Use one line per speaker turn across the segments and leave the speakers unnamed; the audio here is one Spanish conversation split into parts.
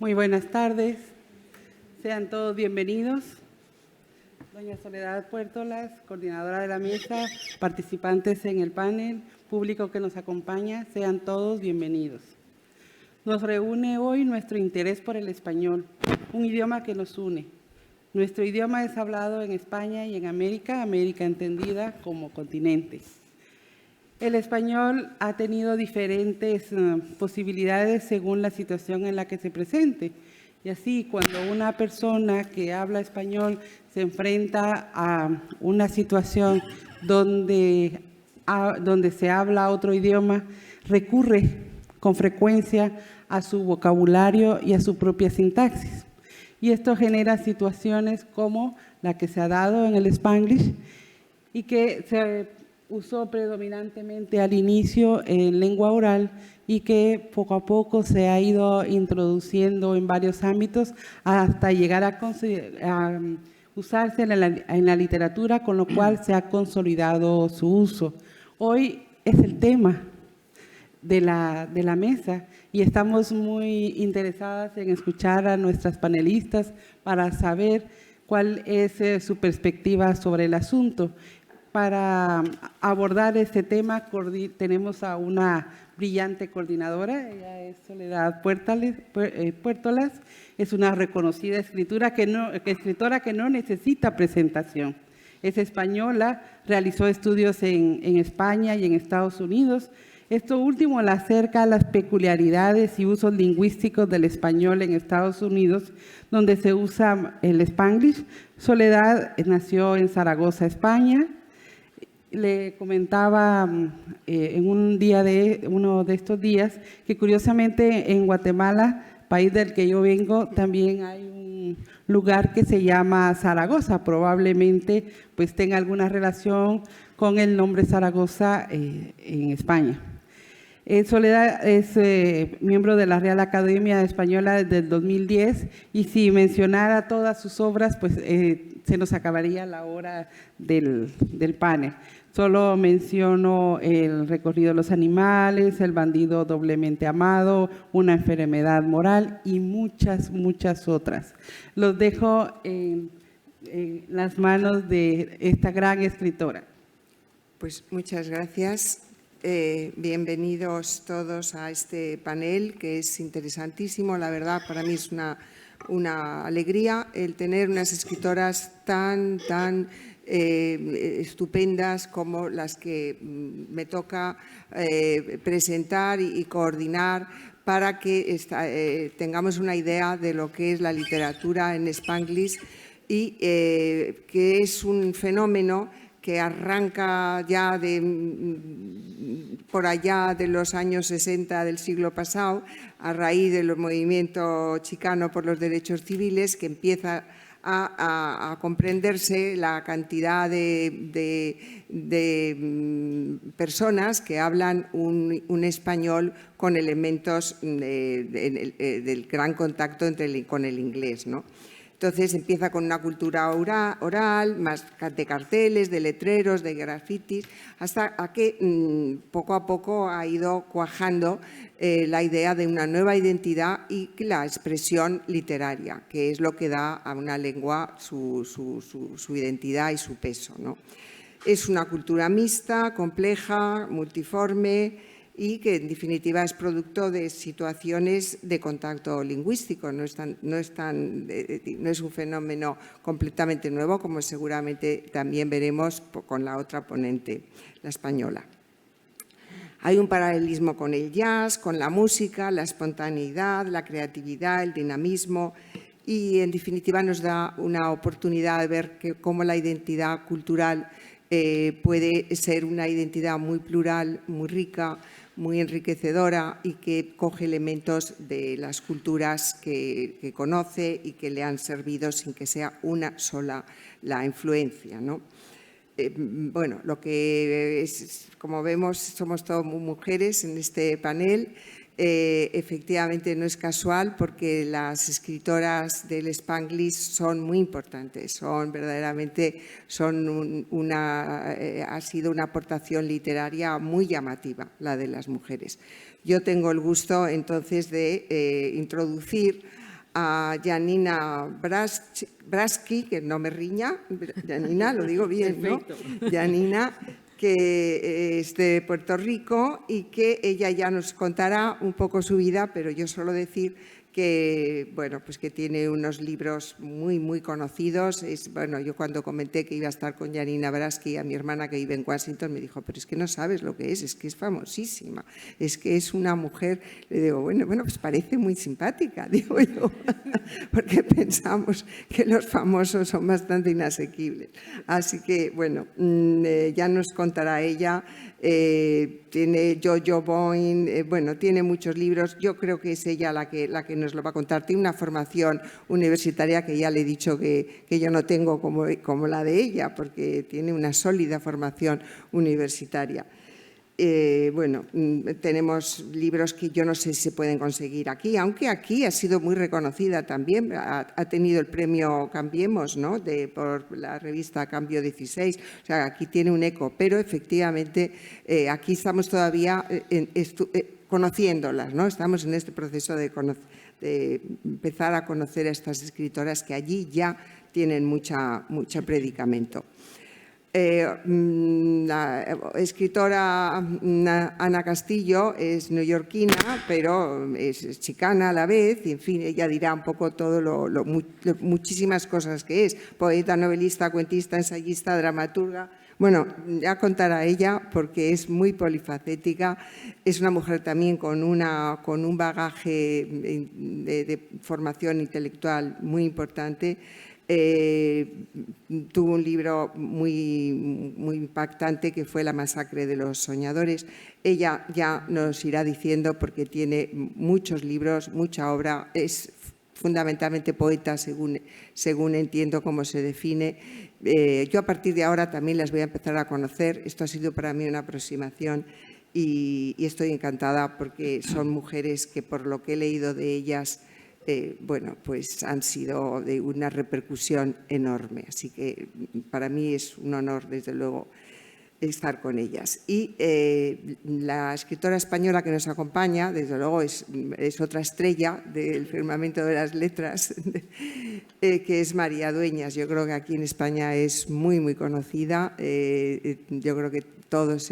Muy buenas tardes. Sean todos bienvenidos. Doña Soledad Puertolas, coordinadora de la mesa, participantes en el panel, público que nos acompaña, sean todos bienvenidos. Nos reúne hoy nuestro interés por el español, un idioma que nos une. Nuestro idioma es hablado en España y en América, América entendida como continente. El español ha tenido diferentes posibilidades según la situación en la que se presente. Y así, cuando una persona que habla español se enfrenta a una situación donde se habla otro idioma, recurre con frecuencia a su vocabulario y a su propia sintaxis. Y esto genera situaciones como la que se ha dado en el Spanglish y que se usó predominantemente al inicio en lengua oral y que poco a poco se ha ido introduciendo en varios ámbitos hasta llegar a usarse en la literatura, con lo cual se ha consolidado su uso. Hoy es el tema de la mesa y estamos muy interesadas en escuchar a nuestras panelistas para saber cuál es su perspectiva sobre el asunto. Para abordar este tema tenemos a una brillante coordinadora, ella es Soledad Puertolas, es una reconocida escritora que no necesita presentación. Es española, realizó estudios en España y en Estados Unidos. Esto último la acerca a las peculiaridades y usos lingüísticos del español en Estados Unidos, donde se usa el Spanglish. Soledad nació en Zaragoza, España. Le comentaba en uno de estos días que curiosamente en Guatemala, país del que yo vengo, también hay un lugar que se llama Zaragoza. Probablemente pues tenga alguna relación con el nombre Zaragoza en España. Soledad es miembro de la Real Academia Española desde el 2010 y si mencionara todas sus obras, pues se nos acabaría la hora del panel. Solo menciono El recorrido de los animales, El bandido doblemente amado, Una enfermedad moral y muchas, muchas otras. Los dejo en las manos de esta gran escritora.
Pues muchas gracias. Bienvenidos todos a este panel que es interesantísimo. La verdad, para mí es una alegría el tener unas escritoras tan estupendas como las que me toca presentar y coordinar para que tengamos una idea de lo que es la literatura en Spanglish y que es un fenómeno que arranca ya por allá de los años 60 del siglo pasado, a raíz del movimiento chicano por los derechos civiles, que empieza a comprenderse la cantidad de personas que hablan un español con elementos del gran contacto con el inglés, ¿no? Entonces empieza con una cultura oral, más de carteles, de letreros, de grafitis, hasta que poco a poco ha ido cuajando la idea de una nueva identidad y la expresión literaria, que es lo que da a una lengua su identidad y su peso, ¿no? Es una cultura mixta, compleja, multiforme, y que en definitiva es producto de situaciones de contacto lingüístico. No es un fenómeno completamente nuevo, como seguramente también veremos con la otra ponente, la española. Hay un paralelismo con el jazz, con la música, la espontaneidad, la creatividad, el dinamismo y en definitiva nos da una oportunidad de ver cómo la identidad cultural puede ser una identidad muy plural, muy rica, muy enriquecedora y que coge elementos de las culturas que conoce y que le han servido sin que sea una sola la influencia, ¿no? Bueno, lo que es, como vemos, somos todas mujeres en este panel. Efectivamente no es casual porque las escritoras del Spanglish son muy importantes, ha sido una aportación literaria muy llamativa la de las mujeres. Yo tengo el gusto entonces de introducir a Janina Brasky, que no me riña, Janina, lo digo bien, ¿no? Janina, que es de Puerto Rico y que ella ya nos contará un poco su vida, pero yo solo decir que, bueno, pues que tiene unos libros muy, muy conocidos. Bueno, yo cuando comenté que iba a estar con Janina Brasky, a mi hermana que vive en Washington, me dijo, pero es que no sabes lo que es que es famosísima, es que es una mujer. Le digo, bueno, pues parece muy simpática, digo yo, porque pensamos que los famosos son bastante inasequibles. Así que, bueno, ya nos contará ella. Tiene Jojo Boyne, bueno, tiene muchos libros. Yo creo que es ella la que nos lo va a contar. Tiene una formación universitaria que ya le he dicho que yo no tengo como la de ella, porque tiene una sólida formación universitaria. Bueno, tenemos libros que yo no sé si se pueden conseguir aquí, aunque aquí ha sido muy reconocida también. Ha tenido el premio Cambiemos, ¿no? Por la revista Cambio 16. O sea, aquí tiene un eco, pero efectivamente aquí estamos todavía conociéndolas, ¿no? Estamos en este proceso de empezar a conocer a estas escritoras que allí ya tienen mucho predicamento. La escritora Ana Castillo es neoyorquina, pero es chicana a la vez, y en fin, ella dirá un poco todo muchísimas cosas que es: poeta, novelista, cuentista, ensayista, dramaturga. Bueno, ya contará ella porque es muy polifacética, es una mujer también con un bagaje de formación intelectual muy importante. Tuvo un libro muy impactante que fue La masacre de los soñadores. Ella ya nos irá diciendo, porque tiene muchos libros, mucha obra, es fundamentalmente poeta según entiendo cómo se define. Yo a partir de ahora también las voy a empezar a conocer. Esto ha sido para mí una aproximación y estoy encantada porque son mujeres que, por lo que he leído de ellas, bueno, pues han sido de una repercusión enorme. Así que para mí es un honor, desde luego, estar con ellas. Y la escritora española que nos acompaña, desde luego, es otra estrella del firmamento de las letras, que es María Dueñas. Yo creo que aquí en España es muy conocida. Yo creo que todos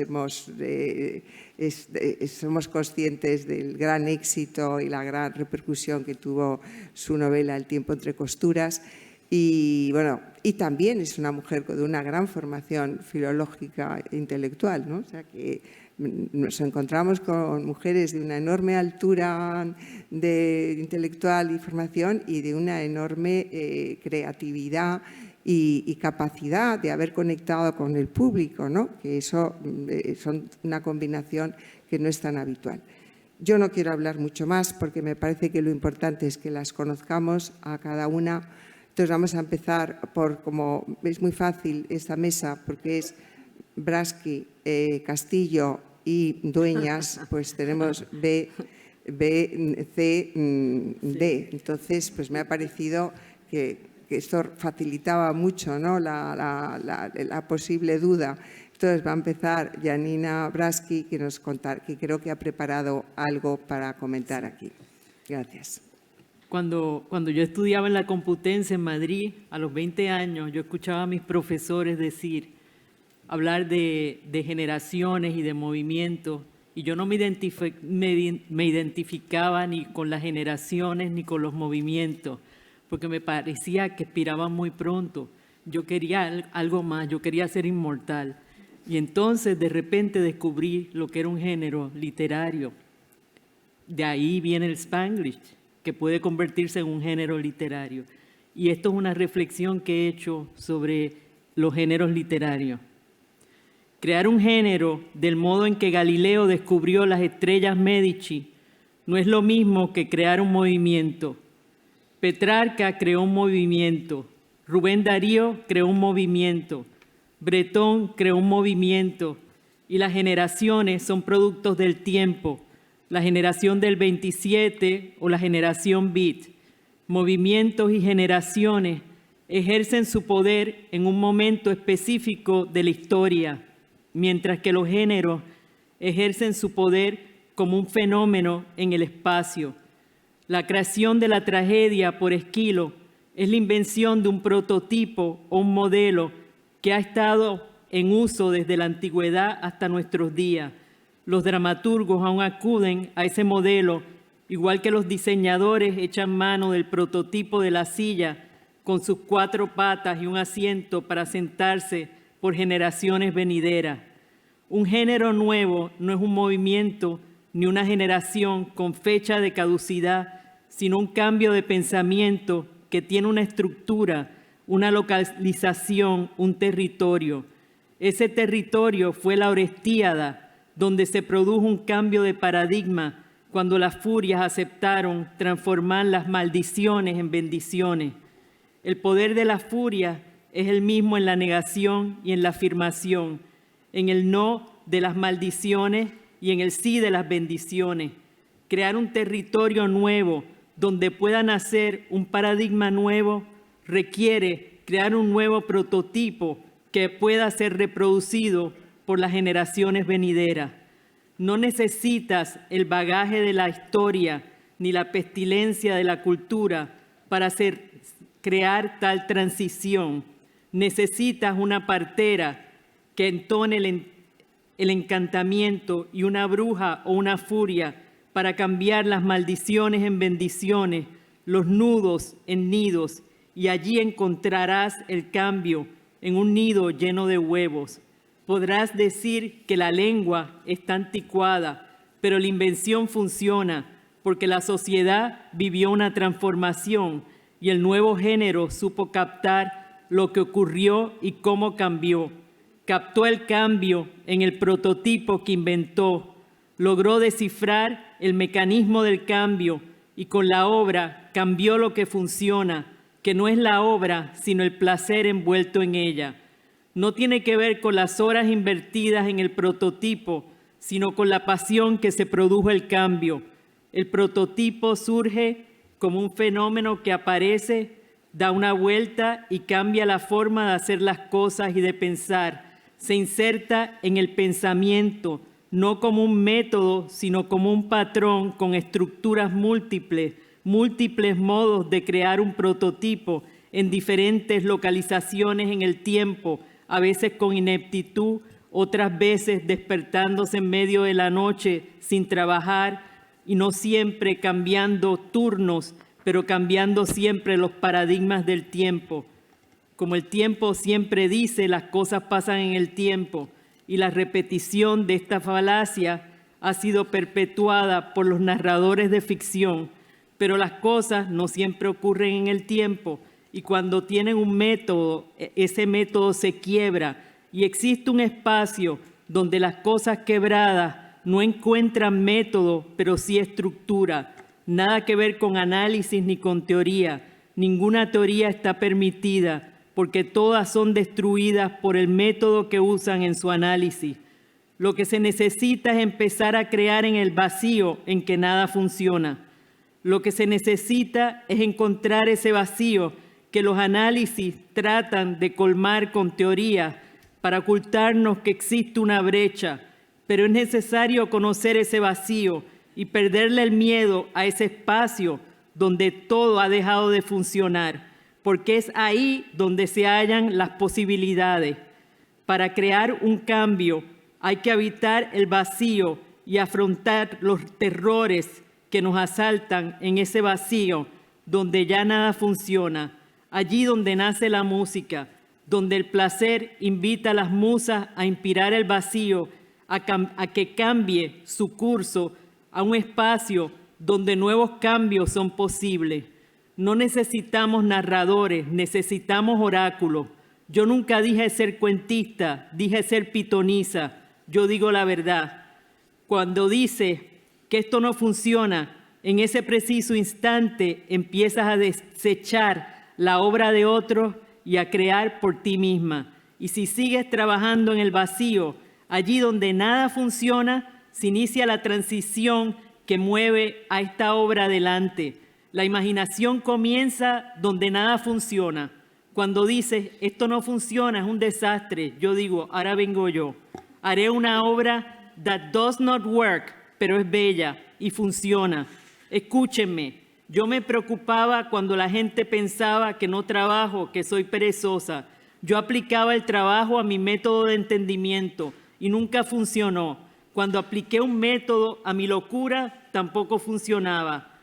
somos conscientes del gran éxito y la gran repercusión que tuvo su novela El tiempo entre costuras. Y bueno, y también es una mujer de una gran formación filológica e intelectual, ¿no? O sea que nos encontramos con mujeres de una enorme altura intelectual y formación y de una enorme creatividad y capacidad de haber conectado con el público, ¿no? Que eso son una combinación que no es tan habitual. Yo no quiero hablar mucho más porque me parece que lo importante es que las conozcamos a cada una. Entonces vamos a empezar como es muy fácil esta mesa, porque es Brasky, Castillo y Dueñas, pues tenemos B, C, D. Entonces, pues me ha parecido que esto facilitaba mucho, ¿no? la posible duda. Entonces va a empezar Janina Brasky, que creo que ha preparado algo para comentar aquí. Gracias.
Cuando yo estudiaba en la Complutense en Madrid, a los 20 años, yo escuchaba a mis profesores hablar de generaciones y de movimientos, y yo no me identificaba ni con las generaciones ni con los movimientos, porque me parecía que expiraban muy pronto. Yo quería algo más, yo quería ser inmortal. Y entonces de repente descubrí lo que era un género literario. De ahí viene el Spanglish, que puede convertirse en un género literario. Y esto es una reflexión que he hecho sobre los géneros literarios. Crear un género del modo en que Galileo descubrió las estrellas Medici no es lo mismo que crear un movimiento. Petrarca creó un movimiento, Rubén Darío creó un movimiento, Bretón creó un movimiento, y las generaciones son productos del tiempo, la generación del 27 o la generación beat. Movimientos y generaciones ejercen su poder en un momento específico de la historia, mientras que los géneros ejercen su poder como un fenómeno en el espacio. La creación de la tragedia por Esquilo es la invención de un prototipo o un modelo que ha estado en uso desde la antigüedad hasta nuestros días. Los dramaturgos aún acuden a ese modelo, igual que los diseñadores echan mano del prototipo de la silla con sus 4 patas y un asiento para sentarse por generaciones venideras. Un género nuevo no es un movimiento ni una generación con fecha de caducidad, sino un cambio de pensamiento que tiene una estructura, una localización, un territorio. Ese territorio fue la Orestiada, donde se produjo un cambio de paradigma cuando las furias aceptaron transformar las maldiciones en bendiciones. El poder de la furia es el mismo en la negación y en la afirmación, en el no de las maldiciones y en el sí de las bendiciones. Crear un territorio nuevo donde pueda nacer un paradigma nuevo requiere crear un nuevo prototipo que pueda ser reproducido por las generaciones venideras. No necesitas el bagaje de la historia ni la pestilencia de la cultura para crear tal transición. Necesitas una partera que entone el encantamiento y una bruja o una furia para cambiar las maldiciones en bendiciones, los nudos en nidos, y allí encontrarás el cambio en un nido lleno de huevos. Podrás decir que la lengua está anticuada, pero la invención funciona porque la sociedad vivió una transformación y el nuevo género supo captar lo que ocurrió y cómo cambió. Captó el cambio en el prototipo que inventó, logró descifrar el mecanismo del cambio y con la obra cambió lo que funciona, que no es la obra, sino el placer envuelto en ella. No tiene que ver con las horas invertidas en el prototipo, sino con la pasión que se produjo el cambio. El prototipo surge como un fenómeno que aparece, da una vuelta y cambia la forma de hacer las cosas y de pensar. Se inserta en el pensamiento, no como un método, sino como un patrón con estructuras múltiples modos de crear un prototipo en diferentes localizaciones en el tiempo, a veces con ineptitud, otras veces despertándose en medio de la noche sin trabajar y no siempre cambiando turnos, pero cambiando siempre los paradigmas del tiempo. Como el tiempo siempre dice, las cosas pasan en el tiempo y la repetición de esta falacia ha sido perpetuada por los narradores de ficción, pero las cosas no siempre ocurren en el tiempo y cuando tienen un método, ese método se quiebra y existe un espacio donde las cosas quebradas no encuentran método, pero sí estructura. Nada que ver con análisis ni con teoría. Ninguna teoría está permitida porque todas son destruidas por el método que usan en su análisis. Lo que se necesita es empezar a crear en el vacío en que nada funciona. Lo que se necesita es encontrar ese vacío que los análisis tratan de colmar con teorías para ocultarnos que existe una brecha, pero es necesario conocer ese vacío y perderle el miedo a ese espacio donde todo ha dejado de funcionar, porque es ahí donde se hallan las posibilidades. Para crear un cambio hay que habitar el vacío y afrontar los terrores que nos asaltan en ese vacío donde ya nada funciona, allí donde nace la música, donde el placer invita a las musas a inspirar el vacío, a que cambie su curso a un espacio donde nuevos cambios son posibles. No necesitamos narradores, necesitamos oráculos. Yo nunca dije ser cuentista, dije ser pitonisa. Yo digo la verdad. Cuando dice que esto no funciona, en ese preciso instante empiezas a desechar la obra de otros y a crear por ti misma. Y si sigues trabajando en el vacío, allí donde nada funciona, se inicia la transición que mueve a esta obra adelante. La imaginación comienza donde nada funciona. Cuando dices, esto no funciona, es un desastre, yo digo, ahora vengo yo. Haré una obra that does not work, pero es bella y funciona. Escúchenme, Yo me preocupaba cuando la gente pensaba que no trabajo, que soy perezosa. Yo aplicaba el trabajo a mi método de entendimiento y nunca funcionó. Cuando apliqué un método a mi locura, tampoco funcionaba.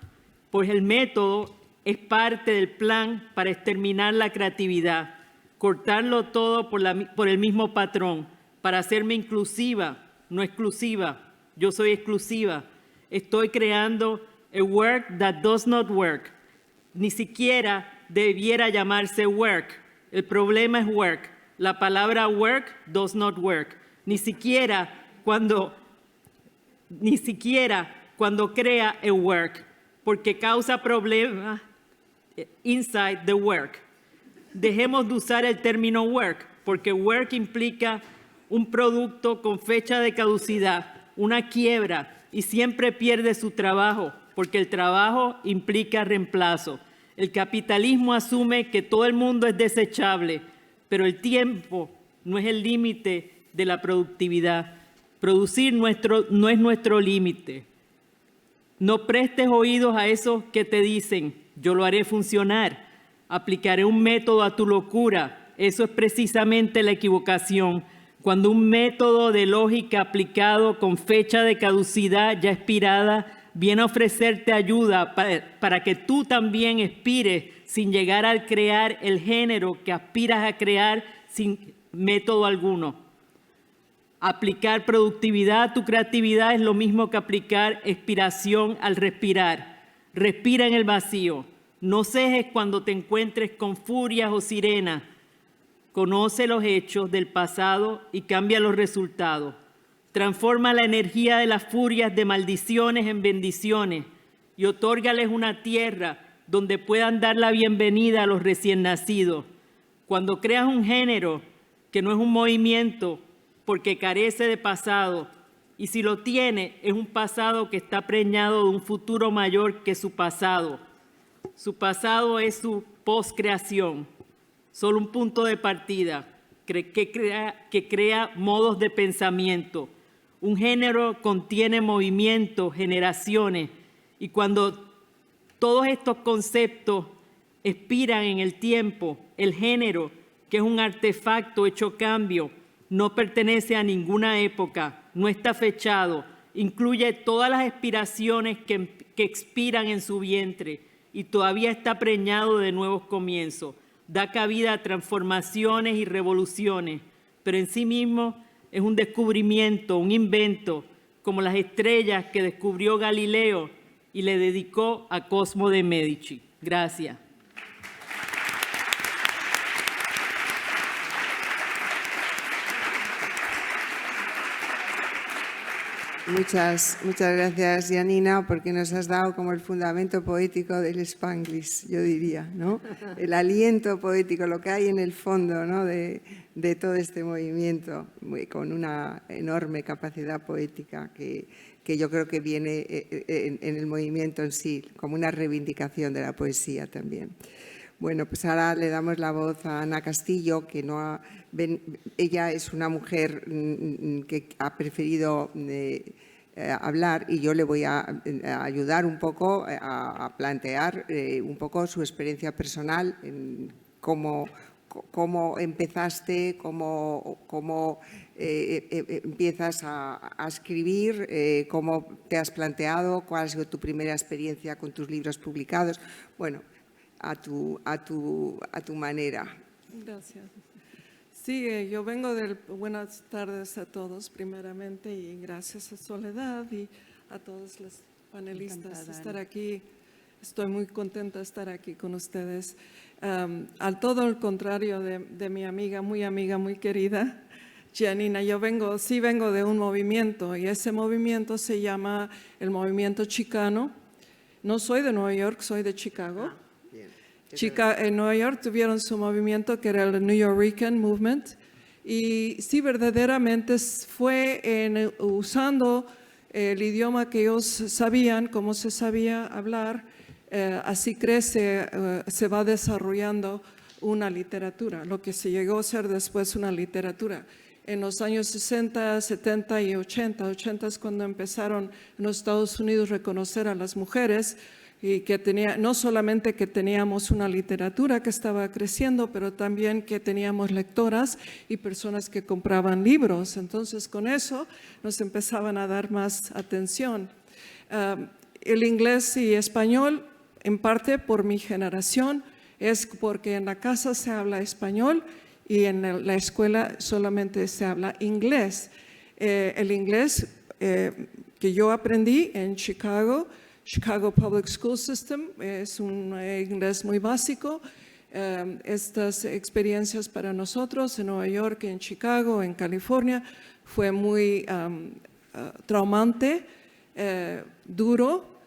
Pues el método es parte del plan para exterminar la creatividad, cortarlo todo por el mismo patrón, para hacerme inclusiva, no exclusiva. Yo soy exclusiva. Estoy creando a work that does not work. Ni siquiera debiera llamarse work. El problema es work. La palabra work does not work. Ni siquiera cuando crea a work, porque causa problemas inside the work. Dejemos de usar el término work, porque work implica un producto con fecha de caducidad, una quiebra, y siempre pierde su trabajo, porque el trabajo implica reemplazo. El capitalismo asume que todo el mundo es desechable, pero el tiempo no es el límite de la productividad. Producir no es nuestro límite. No prestes oídos a esos que te dicen, yo lo haré funcionar, aplicaré un método a tu locura. Eso es precisamente la equivocación. Cuando un método de lógica aplicado con fecha de caducidad ya expirada viene a ofrecerte ayuda para que tú también expires sin llegar a crear el género que aspiras a crear sin método alguno. Aplicar productividad a tu creatividad es lo mismo que aplicar expiración al respirar. Respira en el vacío. No cejes cuando te encuentres con furias o sirenas. Conoce los hechos del pasado y cambia los resultados. Transforma la energía de las furias de maldiciones en bendiciones y otórgales una tierra donde puedan dar la bienvenida a los recién nacidos. Cuando creas un género que no es un movimiento porque carece de pasado, y si lo tiene, es un pasado que está preñado de un futuro mayor que su pasado. Su pasado es su poscreación, solo un punto de partida que crea modos de pensamiento. Un género contiene movimientos, generaciones, y cuando todos estos conceptos expiran en el tiempo, el género, que es un artefacto hecho cambio, no pertenece a ninguna época, no está fechado, incluye todas las expiraciones que expiran en su vientre y todavía está preñado de nuevos comienzos. Da cabida a transformaciones y revoluciones, pero en sí mismo es un descubrimiento, un invento, como las estrellas que descubrió Galileo y le dedicó a Cosmo de Medici. Gracias.
Muchas gracias, Janina, porque nos has dado como el fundamento poético del Spanglish, yo diría, ¿no? El aliento poético, lo que hay en el fondo, ¿no? de todo este movimiento, con una enorme capacidad poética que yo creo que viene en el movimiento en sí, como una reivindicación de la poesía también. Bueno, pues ahora le damos la voz a Ana Castillo, que ella es una mujer que ha preferido hablar y yo le voy a ayudar un poco a plantear un poco su experiencia personal, cómo empezaste, cómo empiezas a escribir, cómo te has planteado, cuál ha sido tu primera experiencia con tus libros publicados. Bueno, a tu manera.
Gracias. Sí, yo vengo del... Buenas tardes a todos, primeramente, y gracias a Soledad y a todos los panelistas de estar aquí. Estoy muy contenta de estar aquí con ustedes. Al todo el contrario de mi amiga, muy querida, Janina, yo vengo de un movimiento, y ese movimiento se llama el movimiento chicano. No soy de Nueva York, soy de Chicago. En Nueva York tuvieron su movimiento que era el New Yorkian Movement, y sí, verdaderamente fue usando el idioma que ellos sabían, cómo se sabía hablar, así crece, se va desarrollando una literatura, lo que se llegó a ser después una literatura. En los años 60, 70 y 80 es cuando empezaron en los Estados Unidos a reconocer a las mujeres. y que no solamente que teníamos una literatura que estaba creciendo, pero también que teníamos lectoras y personas que compraban libros. Entonces, con eso nos empezaban a dar más atención. El inglés y español, en parte por mi generación, es porque en la casa se habla español y en la escuela solamente se habla inglés. El inglés que yo aprendí en Chicago Public School System, es un inglés muy básico. Estas experiencias para nosotros en Nueva York, en Chicago, en California, fue muy traumante, duro.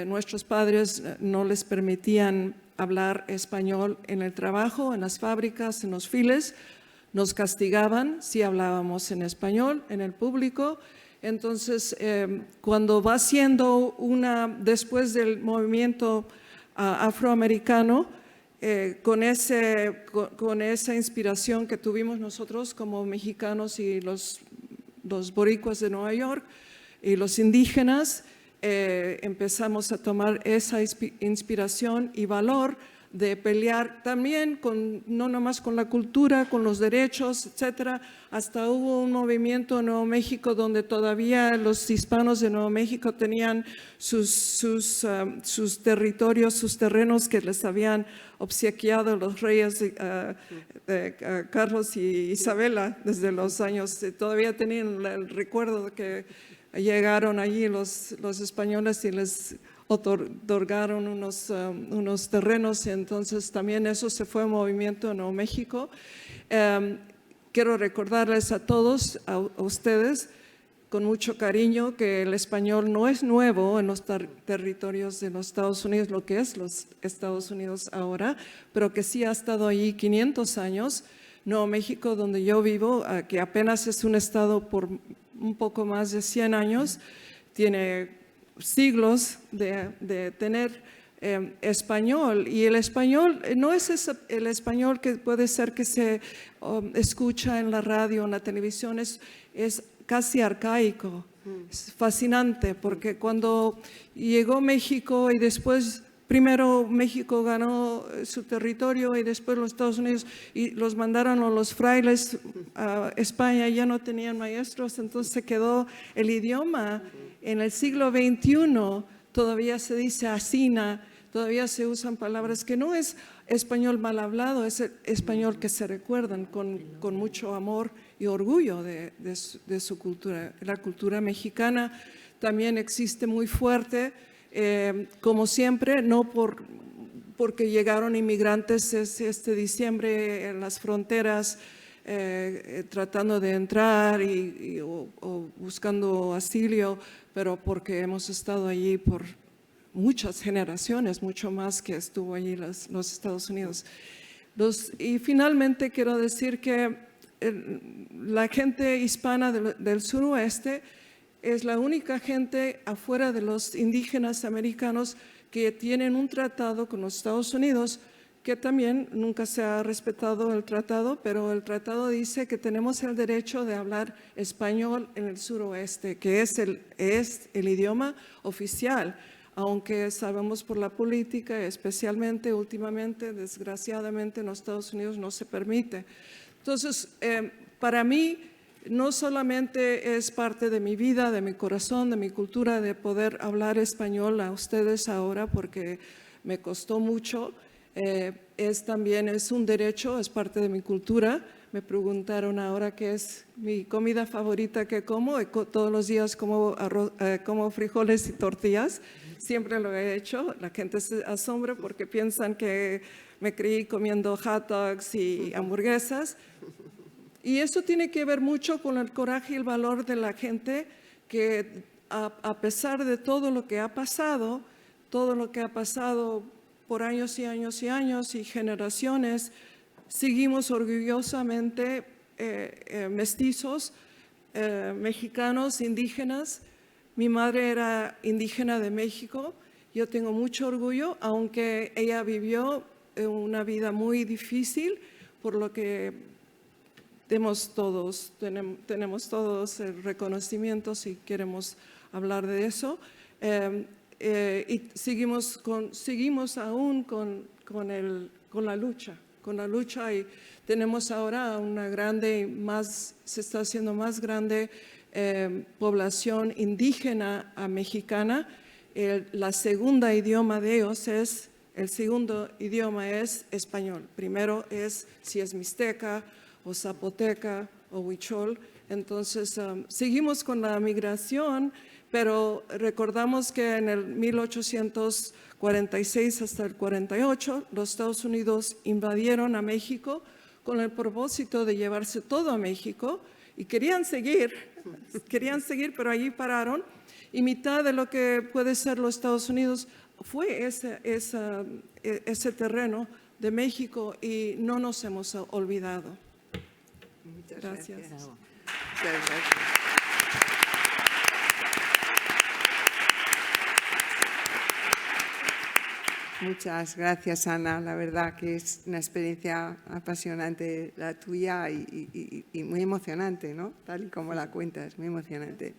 Nuestros padres no les permitían hablar español en el trabajo, en las fábricas, en los files. Nos castigaban si hablábamos en español en el público. Entonces, cuando va siendo después del movimiento afroamericano, con esa inspiración que tuvimos nosotros como mexicanos y los boricuas de Nueva York y los indígenas, empezamos a tomar esa inspiración y valor de pelear también, no nomás con la cultura, con los derechos, etcétera. Hasta hubo un movimiento en Nuevo México donde todavía los hispanos de Nuevo México tenían sus territorios, sus terrenos que les habían obsequiado los reyes Carlos y Isabela desde los años. Todavía tenían el recuerdo de que llegaron allí los españoles y les otorgaron unos terrenos, y entonces también eso se fue en movimiento en Nuevo México. Quiero recordarles a todos, a ustedes, con mucho cariño, que el español no es nuevo en los territorios de los Estados Unidos, lo que es los Estados Unidos ahora, pero que sí ha estado allí 500 años. Nuevo México, donde yo vivo, que apenas es un estado por un poco más de 100 años, tiene siglos de tener español, y el español no es el español que puede ser que se escucha en la radio, en la televisión, es casi arcaico. Es fascinante porque cuando llegó México y después, primero México ganó su territorio y después los Estados Unidos y los mandaron a los frailes a España, ya no tenían maestros, entonces se quedó el idioma. En el siglo XXI todavía se dice asina, todavía se usan palabras que no es español mal hablado, es el español que se recuerdan con mucho amor y orgullo de su cultura. La cultura mexicana también existe muy fuerte, como siempre, no porque llegaron inmigrantes este diciembre en las fronteras, tratando de entrar o buscando asilo, pero porque hemos estado allí por muchas generaciones, mucho más que estuvo allí los Estados Unidos. Y finalmente quiero decir que la gente hispana del suroeste es la única gente afuera de los indígenas americanos que tienen un tratado con los Estados Unidos, que también nunca se ha respetado el tratado, pero el tratado dice que tenemos el derecho de hablar español en el suroeste, que es el idioma oficial, aunque sabemos por la política, especialmente últimamente, desgraciadamente en los Estados Unidos no se permite. Entonces, para mí, no solamente es parte de mi vida, de mi corazón, de mi cultura, de poder hablar español a ustedes ahora, porque me costó mucho. También es un derecho, es parte de mi cultura. Me preguntaron ahora qué es mi comida favorita que como, y todos los días como frijoles y tortillas. Siempre lo he hecho. La gente se asombra porque piensan que me crié comiendo hot dogs y hamburguesas. Y eso tiene que ver mucho con el coraje y el valor de la gente que a pesar de todo lo que ha pasado por años y años y años y generaciones, seguimos orgullosamente mestizos, mexicanos, indígenas. Mi madre era indígena de México. Yo tengo mucho orgullo, aunque ella vivió una vida muy difícil, por lo que tenemos todos el reconocimiento si queremos hablar de eso. y seguimos aún con la lucha y tenemos ahora una grande, se está haciendo más grande población indígena mexicana. El segundo idioma es español. Primero si es mixteca o zapoteca o huichol. Entonces, seguimos con la migración, pero recordamos que en el 1846 hasta el 48, los Estados Unidos invadieron a México con el propósito de llevarse todo a México y querían seguir, pero allí pararon. Y mitad de lo que puede ser los Estados Unidos fue ese terreno de México y no nos hemos olvidado.
Muchas
Gracias.
gracias. Muchas gracias. Muchas gracias, Ana. La verdad que es una experiencia apasionante la tuya y muy emocionante, ¿no? Tal y como la cuentas, muy emocionante.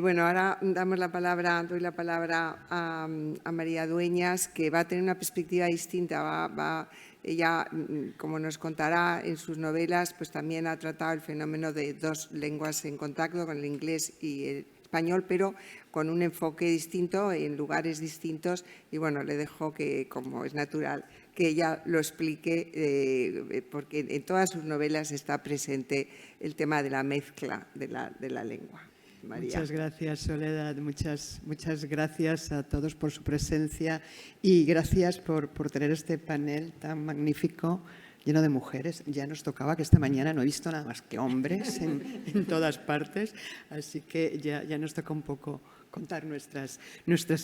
Bueno, ahora doy la palabra a María Dueñas, que va a tener una perspectiva distinta. Ella, como nos contará en sus novelas, pues también ha tratado el fenómeno de dos lenguas en contacto, con el inglés y el español, pero con un enfoque distinto, en lugares distintos. Y bueno, le dejo que, como es natural, que ella lo explique, porque en todas sus novelas está presente el tema de la mezcla de la lengua. María.
Muchas gracias, Soledad. Muchas gracias a todos por su presencia y gracias por tener este panel tan magnífico, lleno de mujeres. Ya nos tocaba, que esta mañana no he visto nada más que hombres en todas partes, así que ya nos toca un poco contar nuestras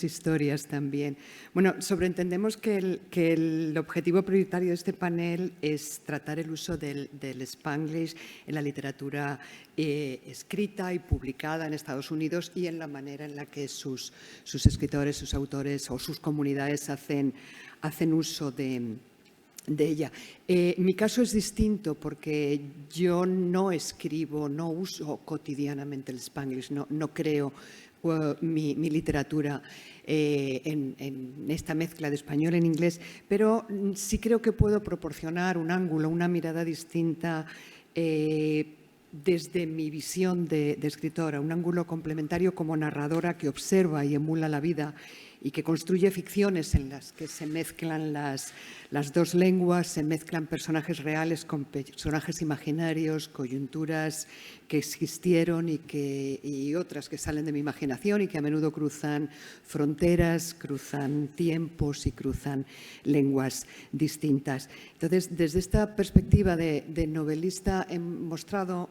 historias también. Bueno, sobreentendemos que el objetivo prioritario de este panel es tratar el uso del Spanglish en la literatura escrita y publicada en Estados Unidos y en la manera en la que sus escritores, sus autores o sus comunidades hacen uso de ella. Mi caso es distinto porque yo no escribo, no uso cotidianamente el Spanglish, no creo mi literatura en esta mezcla de español en inglés, pero sí creo que puedo proporcionar un ángulo, una mirada distinta desde mi visión de escritora, un ángulo complementario como narradora que observa y emula la vida y que construye ficciones en las que se mezclan las dos lenguas, se mezclan personajes reales con personajes imaginarios, coyunturas que existieron y otras que salen de mi imaginación y que a menudo cruzan fronteras, cruzan tiempos y cruzan lenguas distintas. Entonces, desde esta perspectiva de novelista he mostrado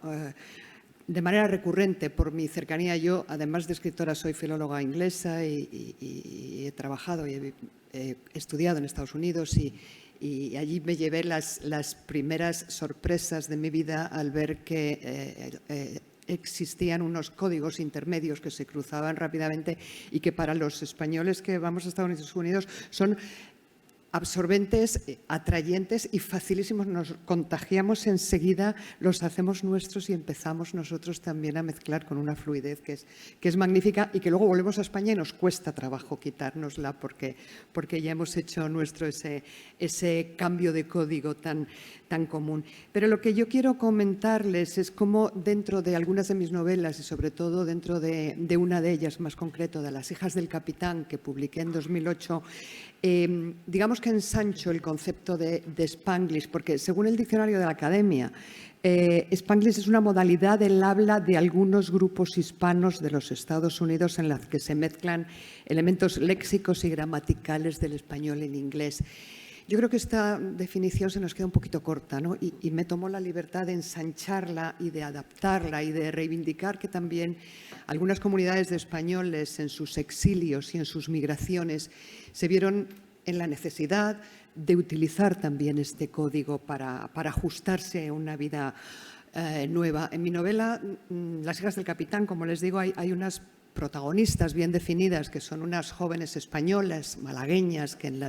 de manera recurrente, por mi cercanía, yo, además de escritora, soy filóloga inglesa y he trabajado y he estudiado en Estados Unidos y allí me llevé las primeras sorpresas de mi vida al ver que existían unos códigos intermedios que se cruzaban rápidamente y que para los españoles que vamos a Estados Unidos son absorbentes, atrayentes y facilísimos. Nos contagiamos enseguida, los hacemos nuestros y empezamos nosotros también a mezclar con una fluidez que es magnífica y que luego volvemos a España y nos cuesta trabajo quitárnosla porque ya hemos hecho nuestro ese cambio de código tan común. Pero lo que yo quiero comentarles es cómo dentro de algunas de mis novelas y sobre todo dentro de una de ellas más concreto, de Las hijas del capitán, que publiqué en 2008, digamos que ensancho el concepto de Spanglish, porque según el diccionario de la Academia, Spanglish es una modalidad del habla de algunos grupos hispanos de los Estados Unidos en las que se mezclan elementos léxicos y gramaticales del español en inglés. Yo creo que esta definición se nos queda un poquito corta, ¿no? Y me tomó la libertad de ensancharla y de adaptarla y de reivindicar que también algunas comunidades de españoles en sus exilios y en sus migraciones se vieron en la necesidad de utilizar también este código para ajustarse a una vida nueva. En mi novela, Las hijas del capitán, como les digo, hay unas protagonistas bien definidas que son unas jóvenes españolas, malagueñas, que en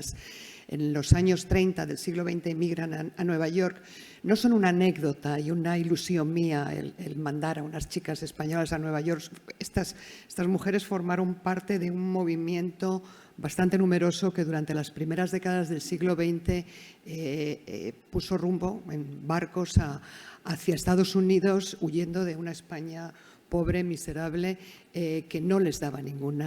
en los años 30 del siglo XX emigran a Nueva York, no son una anécdota y una ilusión mía el mandar a unas chicas españolas a Nueva York. Estas mujeres formaron parte de un movimiento bastante numeroso que durante las primeras décadas del siglo XX puso rumbo en barcos hacia Estados Unidos, huyendo de una España pobre, miserable, que no les daba ningún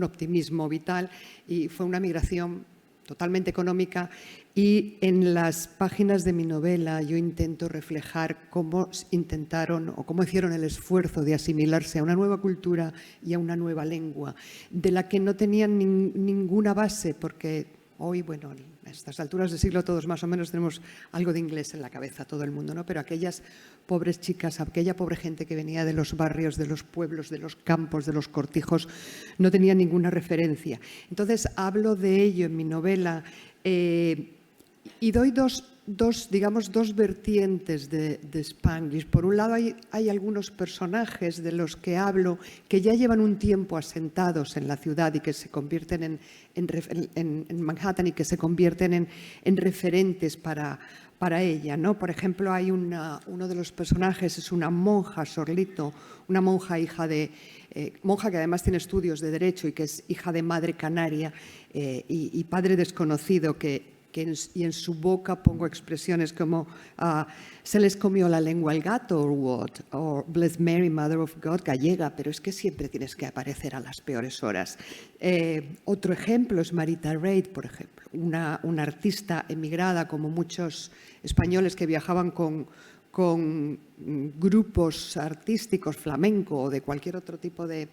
optimismo vital, y fue una migración totalmente económica. Y en las páginas de mi novela yo intento reflejar cómo intentaron o cómo hicieron el esfuerzo de asimilarse a una nueva cultura y a una nueva lengua, de la que no tenían ninguna base, porque hoy, bueno, a estas alturas del siglo todos más o menos tenemos algo de inglés en la cabeza, todo el mundo, ¿no? Pero aquellas pobres chicas, aquella pobre gente que venía de los barrios, de los pueblos, de los campos, de los cortijos, no tenía ninguna referencia. Entonces hablo de ello en mi novela y doy dos vertientes de Spanglish. Por un lado hay algunos personajes de los que hablo que ya llevan un tiempo asentados en la ciudad y que se convierten en Manhattan y que se convierten en referentes para ella, ¿no? Por ejemplo, hay uno de los personajes es una monja, Sorlito, una monja monja que además tiene estudios de Derecho y que es hija de madre canaria y padre desconocido y en su boca pongo expresiones como se les comió la lengua al gato o Bless Mary, Mother of God, gallega, pero es que siempre tienes que aparecer a las peores horas. Otro ejemplo es Marita Reid, por ejemplo, una artista emigrada como muchos españoles que viajaban con grupos artísticos, flamenco o de cualquier otro tipo de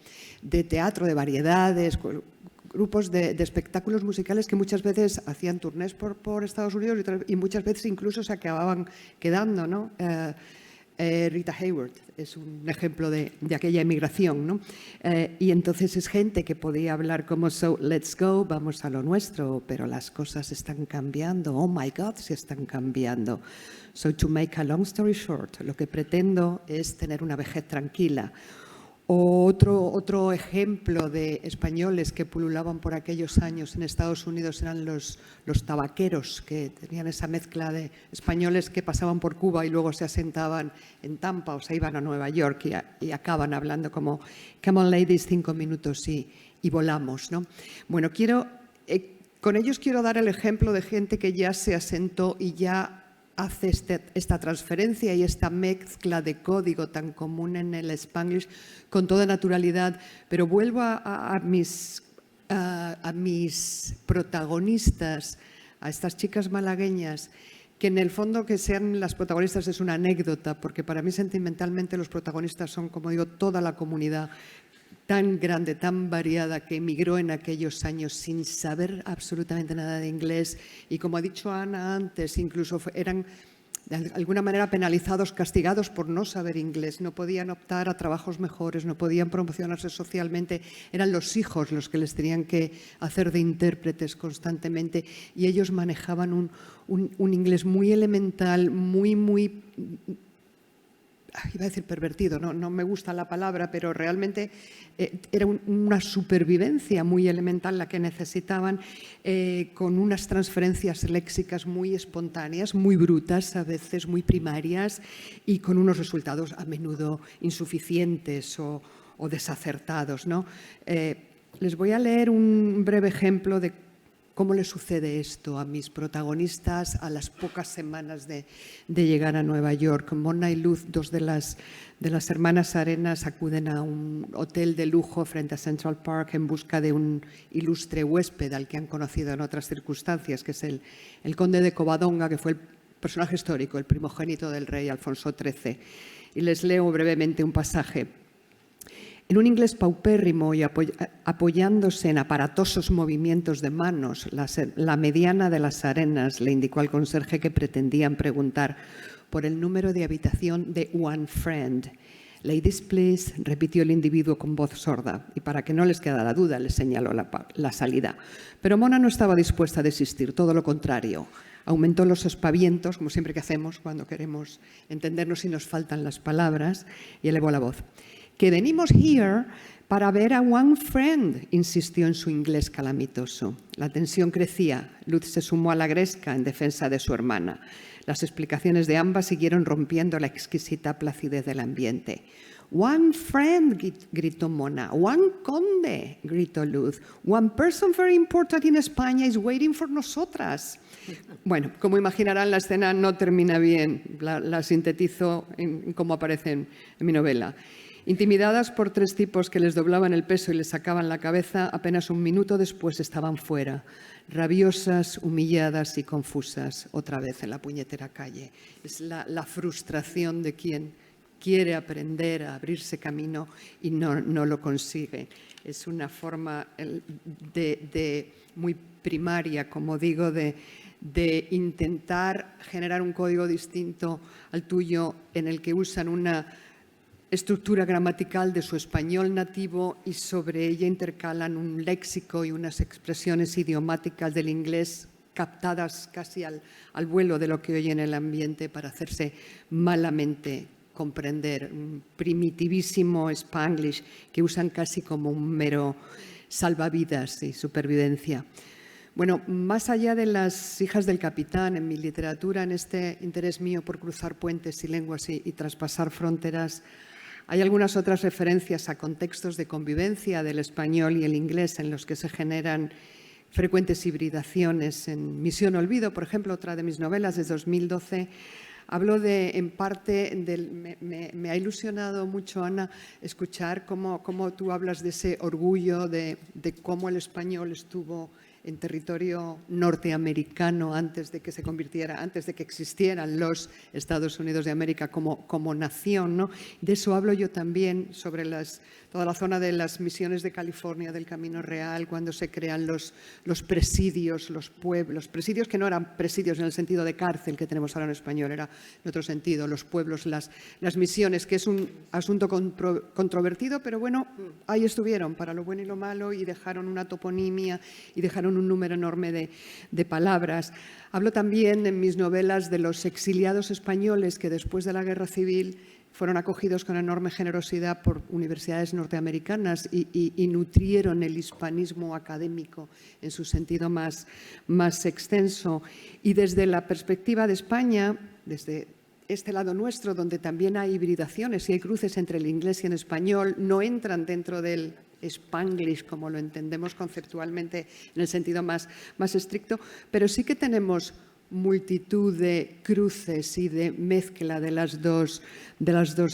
teatro, de variedades, grupos de espectáculos musicales que muchas veces hacían turnés por Estados Unidos y muchas veces incluso se acababan quedando, ¿no? Rita Hayworth es un ejemplo de aquella emigración, ¿no? Y entonces es gente que podía hablar como "So, let's go, vamos a lo nuestro", pero las cosas están cambiando. "Oh my God, se están cambiando". "So, to make a long story short", lo que pretendo es tener una vejez tranquila. Otro ejemplo de españoles que pululaban por aquellos años en Estados Unidos eran los tabaqueros, que tenían esa mezcla de españoles que pasaban por Cuba y luego se asentaban en Tampa o se iban a Nueva York y acaban hablando como "Come on ladies, 5 minutos y volamos", ¿no? Bueno, con ellos quiero dar el ejemplo de gente que ya se asentó y ya hace esta transferencia y esta mezcla de código tan común en el Spanglish con toda naturalidad, pero vuelvo a mis protagonistas, a estas chicas malagueñas, que en el fondo que sean las protagonistas es una anécdota, porque para mí sentimentalmente los protagonistas son, como digo, toda la comunidad tan grande, tan variada, que emigró en aquellos años sin saber absolutamente nada de inglés y, como ha dicho Ana antes, incluso eran de alguna manera penalizados, castigados por no saber inglés, no podían optar a trabajos mejores, no podían promocionarse socialmente, eran los hijos los que les tenían que hacer de intérpretes constantemente y ellos manejaban un inglés muy elemental, muy iba a decir pervertido, no me gusta la palabra, pero realmente era una supervivencia muy elemental la que necesitaban, con unas transferencias léxicas muy espontáneas, muy brutas, a veces muy primarias y con unos resultados a menudo insuficientes o desacertados, ¿no? Les voy a leer un breve ejemplo de cómo le sucede esto a mis protagonistas a las pocas semanas de llegar a Nueva York. Mona y Luz, dos de las hermanas Arenas, acuden a un hotel de lujo frente a Central Park en busca de un ilustre huésped al que han conocido en otras circunstancias, que es el conde de Covadonga, que fue el personaje histórico, el primogénito del rey Alfonso XIII. Y les leo brevemente un pasaje. En un inglés paupérrimo y apoyándose en aparatosos movimientos de manos, la mediana de las Arenas le indicó al conserje que pretendían preguntar por el número de habitación de One Friend. "Ladies, please", repitió el individuo con voz sorda, y para que no les quedara duda les señaló la salida. Pero Mona no estaba dispuesta a desistir, todo lo contrario. Aumentó los aspavientos, como siempre que hacemos cuando queremos entendernos y nos faltan las palabras, y elevó la voz. "Que venimos here Para ver a One Friend, insistió en su inglés calamitoso. La tensión crecía. Luz se sumó a la gresca en defensa de su hermana. Las explicaciones de ambas siguieron rompiendo la exquisita placidez del ambiente. One friend, gritó Mona. One conde, gritó Luz. One person very important in España is waiting for nosotras. Bueno, como imaginarán, la escena no termina bien. La sintetizo en cómo aparece en mi novela. Intimidadas por 3 tipos que les doblaban el peso y les sacaban la cabeza, apenas un minuto después estaban fuera, rabiosas, humilladas y confusas, otra vez en la puñetera calle. Es la frustración de quien quiere aprender a abrirse camino y no lo consigue. Es una forma muy primaria, como digo, de intentar generar un código distinto al tuyo, en el que usan una estructura gramatical de su español nativo y sobre ella intercalan un léxico y unas expresiones idiomáticas del inglés captadas casi al vuelo de lo que oye en el ambiente para hacerse malamente comprender. Un primitivísimo Spanglish que usan casi como un mero salvavidas y supervivencia. Bueno, más allá de las hijas del capitán, en mi literatura, en este interés mío por cruzar puentes y lenguas y traspasar fronteras, hay algunas otras referencias a contextos de convivencia del español y el inglés en los que se generan frecuentes hibridaciones. En Misión Olvido, por ejemplo, otra de mis novelas de 2012, hablo en parte, me ha ilusionado mucho, Ana, escuchar cómo tú hablas de ese orgullo de cómo el español estuvo en territorio norteamericano antes de que existieran los Estados Unidos de América como nación, ¿no? De eso hablo yo también, sobre toda la zona de las misiones de California, del Camino Real, cuando se crean los presidios, los pueblos, presidios que no eran presidios en el sentido de cárcel que tenemos ahora en español, era en otro sentido, los pueblos, las misiones, que es un asunto controvertido, pero bueno, ahí estuvieron para lo bueno y lo malo y dejaron una toponimia y dejaron un número enorme de palabras. Hablo también en mis novelas de los exiliados españoles que después de la Guerra Civil fueron acogidos con enorme generosidad por universidades norteamericanas y nutrieron el hispanismo académico en su sentido más extenso. Y desde la perspectiva de España, desde este lado nuestro, donde también hay hibridaciones y hay cruces entre el inglés y el español, no entran dentro del Spanglish, como lo entendemos conceptualmente en el sentido más estricto, pero sí que tenemos multitud de cruces y de mezcla de las dos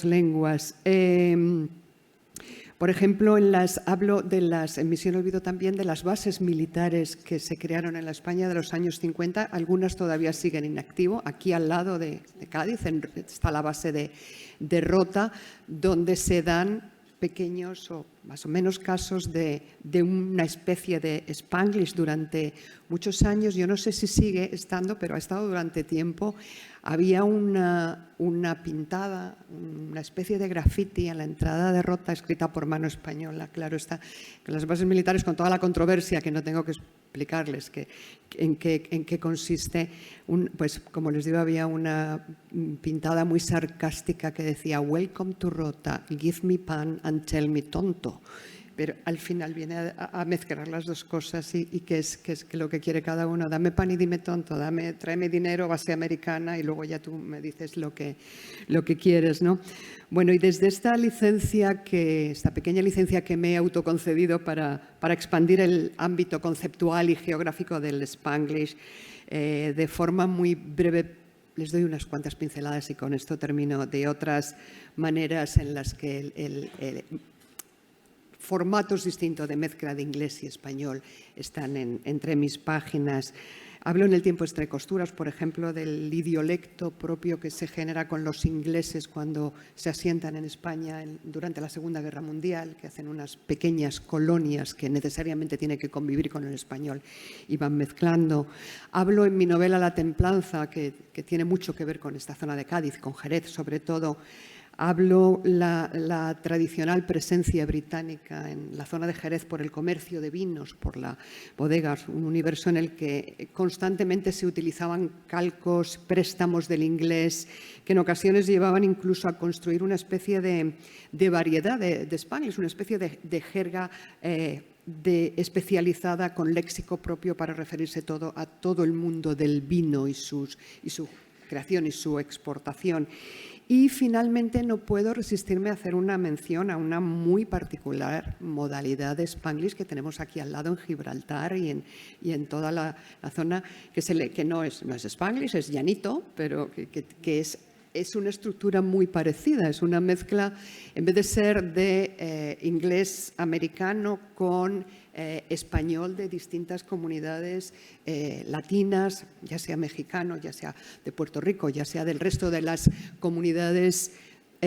lenguas. Por ejemplo, hablo en Misión Olvido también de las bases militares que se crearon en la España de los años 50. Algunas todavía siguen en activo. Aquí al lado de Cádiz está la base de Rota, donde se dan pequeños o más o menos casos de una especie de Spanglish durante muchos años. Yo no sé si sigue estando, pero ha estado durante tiempo. Había una pintada, una especie de graffiti en la entrada de Rota escrita por mano española. Claro está, que las bases militares, con toda la controversia que no tengo que explicarles en qué consiste, pues como les digo, había una pintada muy sarcástica que decía "Welcome to Rota, give me pan and tell me tonto". Pero al final viene a mezclar las dos cosas y que es lo que quiere cada uno. Dame pan y dime tonto, tráeme dinero, base americana, y luego ya tú me dices lo que quieres, ¿no? Bueno, y desde esta pequeña licencia que me he autoconcedido para expandir el ámbito conceptual y geográfico del Spanglish, de forma muy breve les doy unas cuantas pinceladas y con esto termino, de otras maneras en las que formatos distintos de mezcla de inglés y español están entre mis páginas. Hablo en El tiempo entre costuras, por ejemplo, del idiolecto propio que se genera con los ingleses cuando se asientan en España durante la Segunda Guerra Mundial, que hacen unas pequeñas colonias que necesariamente tienen que convivir con el español y van mezclando. Hablo en mi novela La templanza, que tiene mucho que ver con esta zona de Cádiz, con Jerez sobre todo. Hablo la tradicional presencia británica en la zona de Jerez por el comercio de vinos, por las bodegas, un universo en el que constantemente se utilizaban calcos, préstamos del inglés, que en ocasiones llevaban incluso a construir una especie de variedad de Spanglish, una especie de jerga especializada con léxico propio para referirse a todo el mundo del vino y su creación y su exportación. Y finalmente no puedo resistirme a hacer una mención a una muy particular modalidad de Spanglish que tenemos aquí al lado en Gibraltar y en toda la zona, que no es Spanglish, es llanito, pero que es una estructura muy parecida. Es una mezcla, en vez de ser de inglés americano con español de distintas comunidades latinas, ya sea mexicano, ya sea de Puerto Rico, ya sea del resto de las comunidades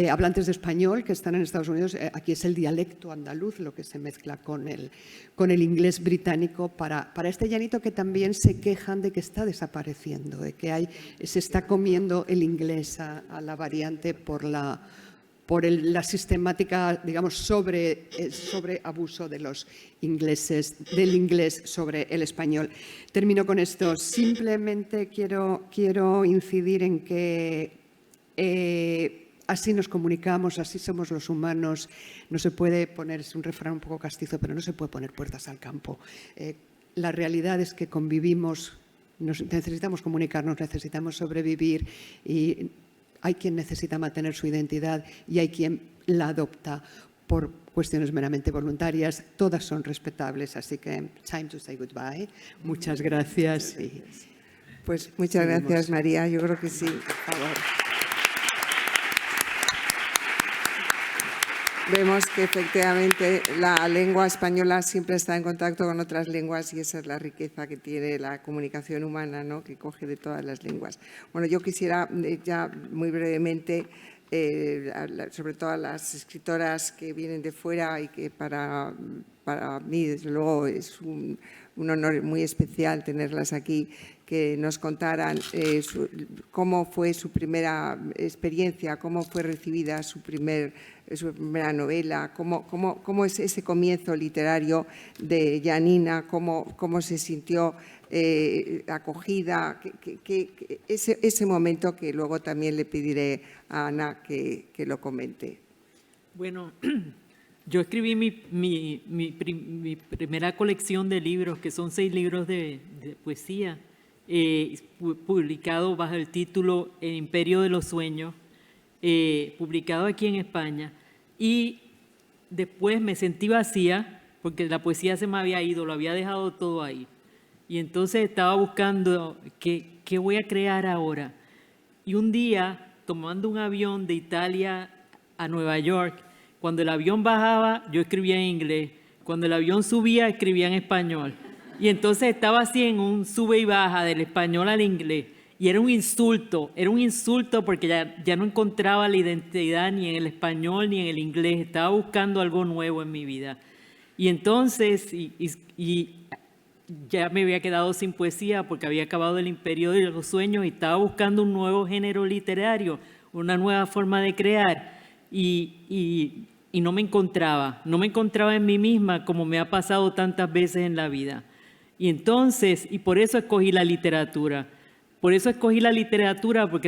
hablantes de español que están en Estados Unidos. Aquí es el dialecto andaluz lo que se mezcla con el inglés británico para este llanito que también se quejan de que está desapareciendo, de que se está comiendo el inglés a la variante por la la sistemática, digamos, sobre abuso de los ingleses, del inglés sobre el español. Termino con esto. Simplemente quiero incidir en que así nos comunicamos, así somos los humanos. No se puede poner, es un refrán un poco castizo, pero no se puede poner puertas al campo. La realidad es que convivimos, necesitamos comunicarnos, necesitamos sobrevivir y hay quien necesita mantener su identidad y hay quien la adopta por cuestiones meramente voluntarias. Todas son respetables, así que time to say goodbye. Muchas gracias.
Pues muchas gracias, María. Yo creo que sí, por favor. Vemos que efectivamente la lengua española siempre está en contacto con otras lenguas y esa es la riqueza que tiene la comunicación humana, ¿no? Que coge de todas las lenguas. Bueno, yo quisiera ya muy brevemente, sobre todo a las escritoras que vienen de fuera y que para mí, desde luego, es un honor muy especial tenerlas aquí, que nos contaran cómo fue su primera experiencia, cómo fue recibida su primera novela, cómo es ese comienzo literario de Janina, cómo se sintió acogida, ese momento que luego también le pediré a Ana que lo comente.
Bueno, yo escribí mi primera colección de libros, que son 6 libros de poesía, publicado bajo el título El Imperio de los Sueños, publicado aquí en España, y después me sentí vacía porque la poesía se me había ido, lo había dejado todo ahí. Y entonces estaba buscando qué voy a crear ahora. Y un día, tomando un avión de Italia a Nueva York, cuando el avión bajaba, yo escribía en inglés. Cuando el avión subía, escribía en español. Y entonces estaba así en un sube y baja del español al inglés. Y era un insulto porque ya no encontraba la identidad ni en el español ni en el inglés. Estaba buscando algo nuevo en mi vida. Y entonces, y ya me había quedado sin poesía porque había acabado El Imperio de los Sueños y estaba buscando un nuevo género literario, una nueva forma de crear. Y no me encontraba en mí misma como me ha pasado tantas veces en la vida. Y entonces, y por eso escogí la literatura. Porque en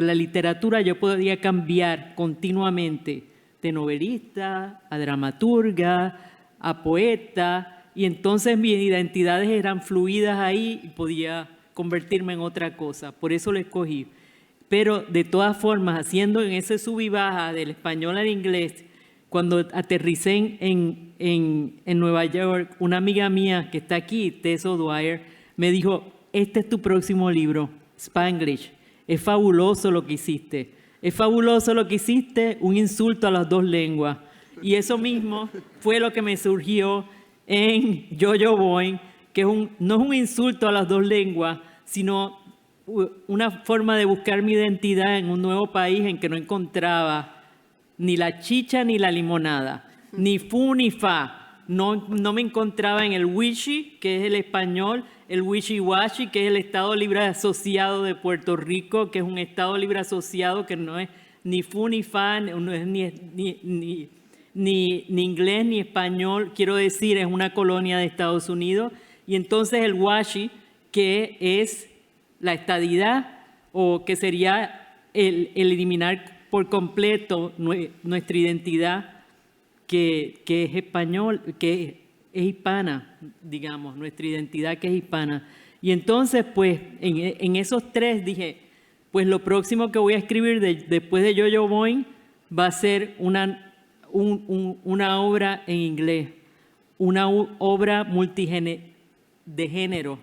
la literatura yo podía cambiar continuamente de novelista a dramaturga, a poeta, y entonces mis identidades eran fluidas ahí y podía convertirme en otra cosa. Por eso lo escogí. Pero de todas formas, haciendo en ese sub y baja del español al inglés, cuando aterricé en Nueva York, una amiga mía que está aquí, Tess O'Dwyer, me dijo, este es tu próximo libro, Spanglish. Es fabuloso lo que hiciste. Un insulto a las 2 lenguas. Y eso mismo fue lo que me surgió en Yo-Yo Boing, que no es un insulto a las 2 lenguas, sino una forma de buscar mi identidad en un nuevo país en que no encontraba ni la chicha ni la limonada, ni fu ni fa. No me encontraba en el wishy, que es el español, el wishy-washy, que es el Estado Libre Asociado de Puerto Rico, que es un Estado Libre Asociado que no es ni fu ni fa, no es ni inglés ni español, quiero decir, es una colonia de Estados Unidos. Y entonces el WASHI, que es la estadidad, o que sería el eliminar por completo nuestra identidad, que es español, que es hispana, digamos, nuestra identidad que es hispana. Y entonces, pues, en esos tres dije, pues lo próximo que voy a escribir después de Yo-Yo Boing va a ser una obra en inglés, una obra de género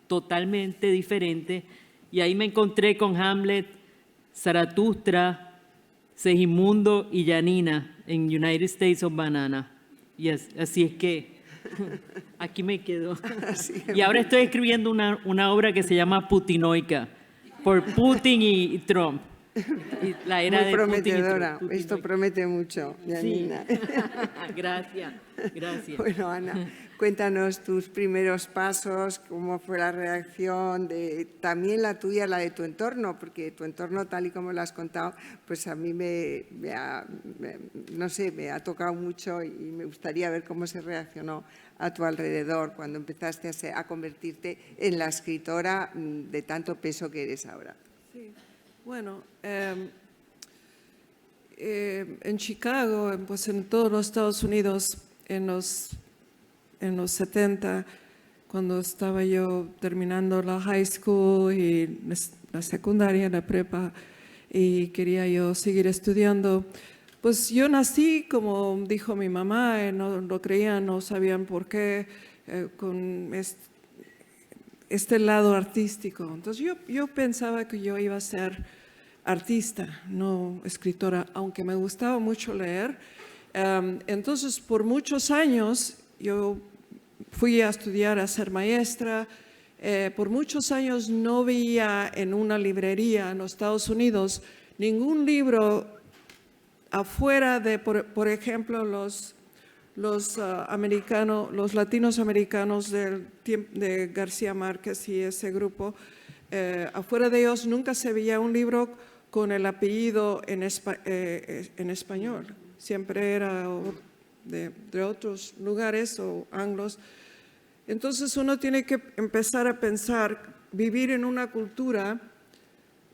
totalmente diferente. Y ahí me encontré con Hamlet, Zaratustra, Segismundo y Janina en United States of Banana. Y así es que aquí me quedo. Y ahora estoy escribiendo una obra que se llama Putinoica, por Putin y Trump. Y la era
Muy
de
prometedora.
Putin y Trump.
Esto promete mucho, Janina.
Sí. Gracias.
Bueno, Ana, cuéntanos tus primeros pasos, cómo fue la reacción, también la tuya, la de tu entorno, porque tu entorno, tal y como lo has contado, pues a mí me ha tocado mucho y me gustaría ver cómo se reaccionó a tu alrededor cuando empezaste a convertirte en la escritora de tanto peso que eres ahora.
Sí. Bueno, en Chicago, pues en todos los Estados Unidos, en los 70, cuando estaba yo terminando la high school y la secundaria, la prepa, y quería yo seguir estudiando, pues yo nací, como dijo mi mamá, no lo creían, no sabían por qué, con este lado artístico. Entonces yo pensaba que yo iba a ser artista, no escritora, aunque me gustaba mucho leer. Entonces, por muchos años, yo fui a estudiar a ser maestra. Por muchos años no veía en una librería en los Estados Unidos ningún libro afuera de, por ejemplo, los latinos americanos de García Márquez y ese grupo. Afuera de ellos nunca se veía un libro con el apellido en español. Siempre era de otros lugares o anglos. Entonces uno tiene que empezar a pensar, vivir en una cultura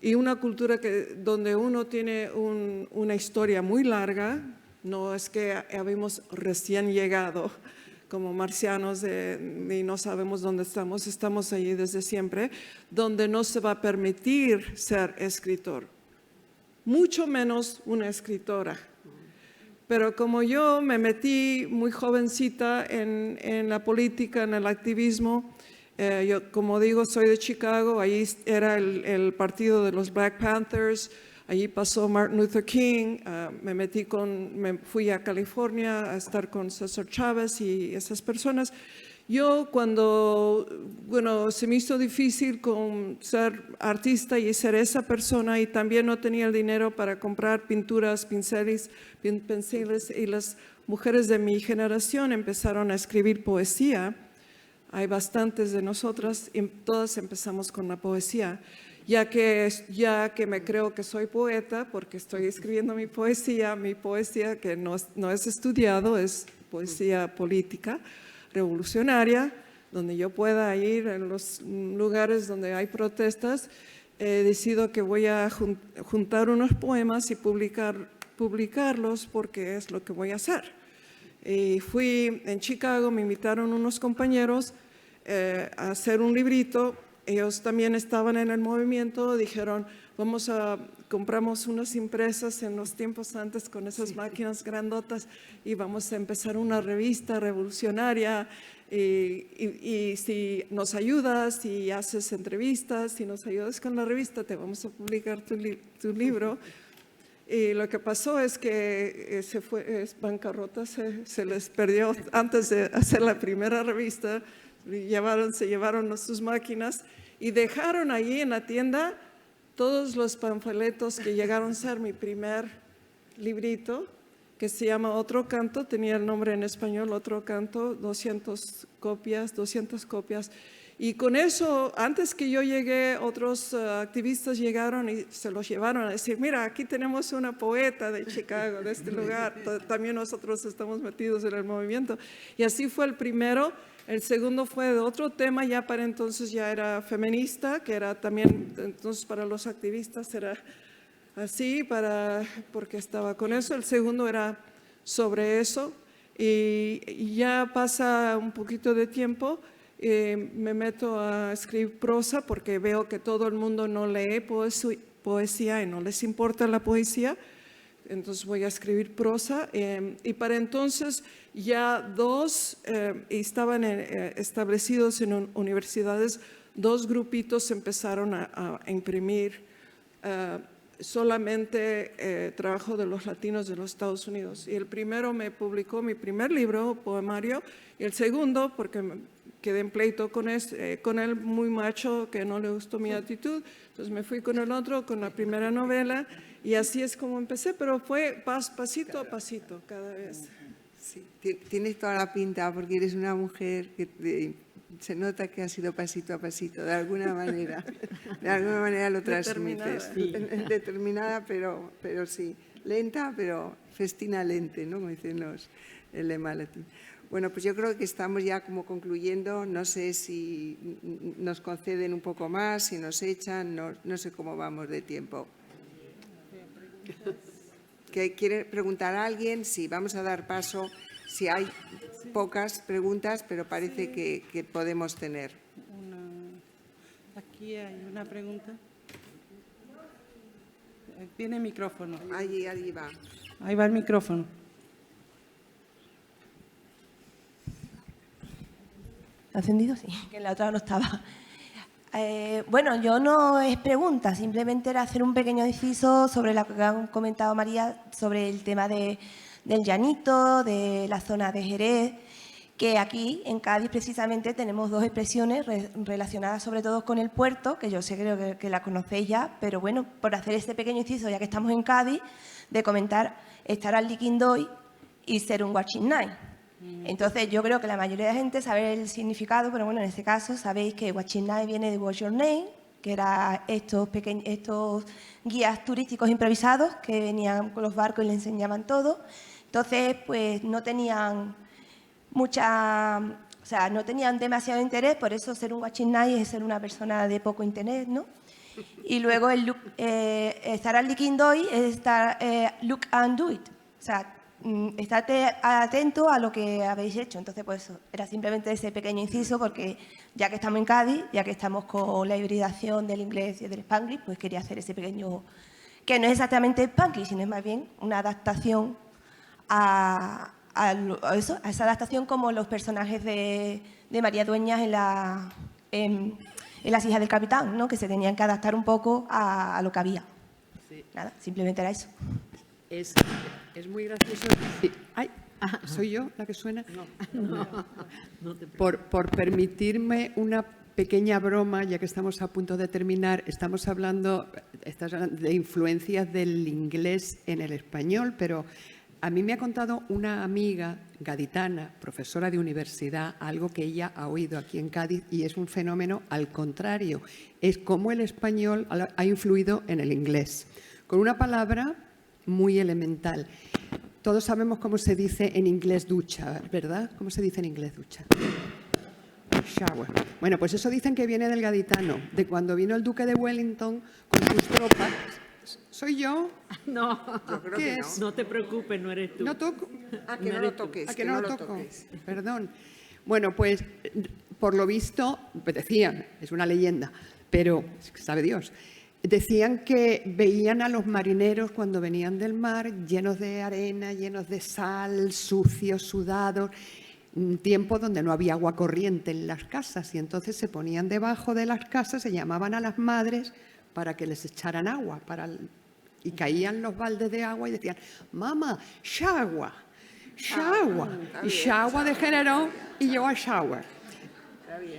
y una cultura donde uno tiene una historia muy larga. No es que habíamos recién llegado como marcianos y no sabemos dónde estamos allí desde siempre, donde no se va a permitir ser escritor, mucho menos una escritora. Pero como yo me metí muy jovencita en la política, en el activismo, yo, como digo, soy de Chicago, ahí era el partido de los Black Panthers. Allí pasó Martin Luther King, me fui a California a estar con César Chávez y esas personas. Yo se me hizo difícil con ser artista y ser esa persona, y también no tenía el dinero para comprar pinturas, pinceles, y las mujeres de mi generación empezaron a escribir poesía. Hay bastantes de nosotras y todas empezamos con la poesía. Ya que me creo que soy poeta, porque estoy escribiendo mi poesía que no es estudiado, es poesía política, revolucionaria, donde yo pueda ir en los lugares donde hay protestas. He decidido que voy a juntar unos poemas y publicarlos, porque es lo que voy a hacer. Y fui en Chicago, me invitaron unos compañeros a hacer un librito. Ellos también estaban en el movimiento, dijeron, compramos unas impresas en los tiempos antes con esas máquinas grandotas y vamos a empezar una revista revolucionaria, y si nos ayudas y haces entrevistas, si nos ayudas con la revista, te vamos a publicar tu libro. Y lo que pasó es que bancarrota, se les perdió antes de hacer la primera revista. Se llevaron sus máquinas y dejaron allí en la tienda todos los panfletos que llegaron a ser mi primer librito, que se llama Otro Canto, tenía el nombre en español, Otro Canto, 200 copias. Y con eso, antes que yo llegué, otros activistas llegaron y se los llevaron a decir, mira, aquí tenemos una poeta de Chicago, de este lugar, también nosotros estamos metidos en el movimiento. Y así fue el primero. El segundo fue de otro tema, ya para entonces ya era feminista, que era también, entonces para los activistas era así, porque estaba con eso. El segundo era sobre eso. Y ya pasa un poquito de tiempo. Me meto a escribir prosa porque veo que todo el mundo no lee poesía y no les importa la poesía. Entonces voy a escribir prosa. Y para entonces ya estaban establecidos en universidades, 2 grupitos empezaron a imprimir solamente trabajo de los latinos de los Estados Unidos. Y el primero me publicó mi primer libro, poemario, y el segundo, porque quedé en pleito con él, muy macho, que no le gustó mi actitud. Entonces me fui con el otro, con la primera novela, y así es como empecé, pero fue pasito a pasito cada vez.
Sí, tienes toda la pinta, porque eres una mujer que se nota que ha sido pasito a pasito, de alguna manera lo transmites. Determinada, pero sí, lenta, pero festina lente, ¿no? Como dicen el lema latín. Bueno, pues yo creo que estamos ya como concluyendo. No sé si nos conceden un poco más, si nos echan, no sé cómo vamos de tiempo. ¿Quiere preguntar a alguien? Sí, vamos a dar paso. Si hay pocas preguntas, pero parece que podemos tener.
Aquí hay una pregunta. Tiene micrófono.
Allí va.
Ahí va el micrófono.
¿Encendido? Sí, que en la otra no estaba. Bueno, yo no es pregunta, simplemente era hacer un pequeño inciso sobre lo que han comentado María, sobre el tema del llanito, de la zona de Jerez, que aquí en Cádiz precisamente tenemos 2 expresiones relacionadas sobre todo con el puerto, que yo sé creo que la conocéis ya, pero bueno, por hacer este pequeño inciso, ya que estamos en Cádiz, de comentar estar al liquindoy y ser un watching night. Entonces, yo creo que la mayoría de la gente sabe el significado, pero bueno, en este caso sabéis que Watching Night viene de What's Your Name, que eran estos guías turísticos improvisados que venían con los barcos y le enseñaban todo. Entonces, pues no tenían no tenían demasiado interés, por eso ser un Watching Night es ser una persona de poco interés, ¿no? Y luego estar al liquindoy es estar look and do it, o sea, estate atento a lo que habéis hecho. Entonces, pues era simplemente ese pequeño inciso, porque ya que estamos en Cádiz, ya que estamos con la hibridación del inglés y del spanglish, pues quería hacer ese pequeño, que no es exactamente spanglish, sino es más bien una adaptación a esa adaptación como los personajes de María Dueñas en Las hijas del capitán, ¿no? Que se tenían que adaptar un poco a lo que había. Sí. Nada, simplemente era eso.
Es muy gracioso. Sí. Ay, ¿soy yo la que suena?
No te
por permitirme una pequeña broma, ya que estamos a punto de terminar, estás hablando de influencias del inglés en el español, pero a mí me ha contado una amiga gaditana, profesora de universidad, algo que ella ha oído aquí en Cádiz, y es un fenómeno al contrario. Es cómo el español ha influido en el inglés, con una palabra muy elemental. Todos sabemos cómo se dice en inglés ducha, ¿verdad? ¿Cómo se dice en inglés ducha? Shower. Bueno, pues eso dicen que viene del gaditano, de cuando vino el duque de Wellington con sus tropas. ¿Soy yo?
No,
Yo creo
¿Qué
que
es?
no te preocupes, no eres tú.
No toco.
que no lo toques.
¿A que no lo toco? Perdón. Bueno, pues por lo visto, pues decían, es una leyenda, pero sabe Dios, decían que veían a los marineros cuando venían del mar llenos de arena, llenos de sal, sucios, sudados, un tiempo donde no había agua corriente en las casas, y entonces se ponían debajo de las casas, se llamaban a las madres para que les echaran agua, y caían los baldes de agua y decían, mamá, shower, shower. Y shower degeneró y llegó a shower.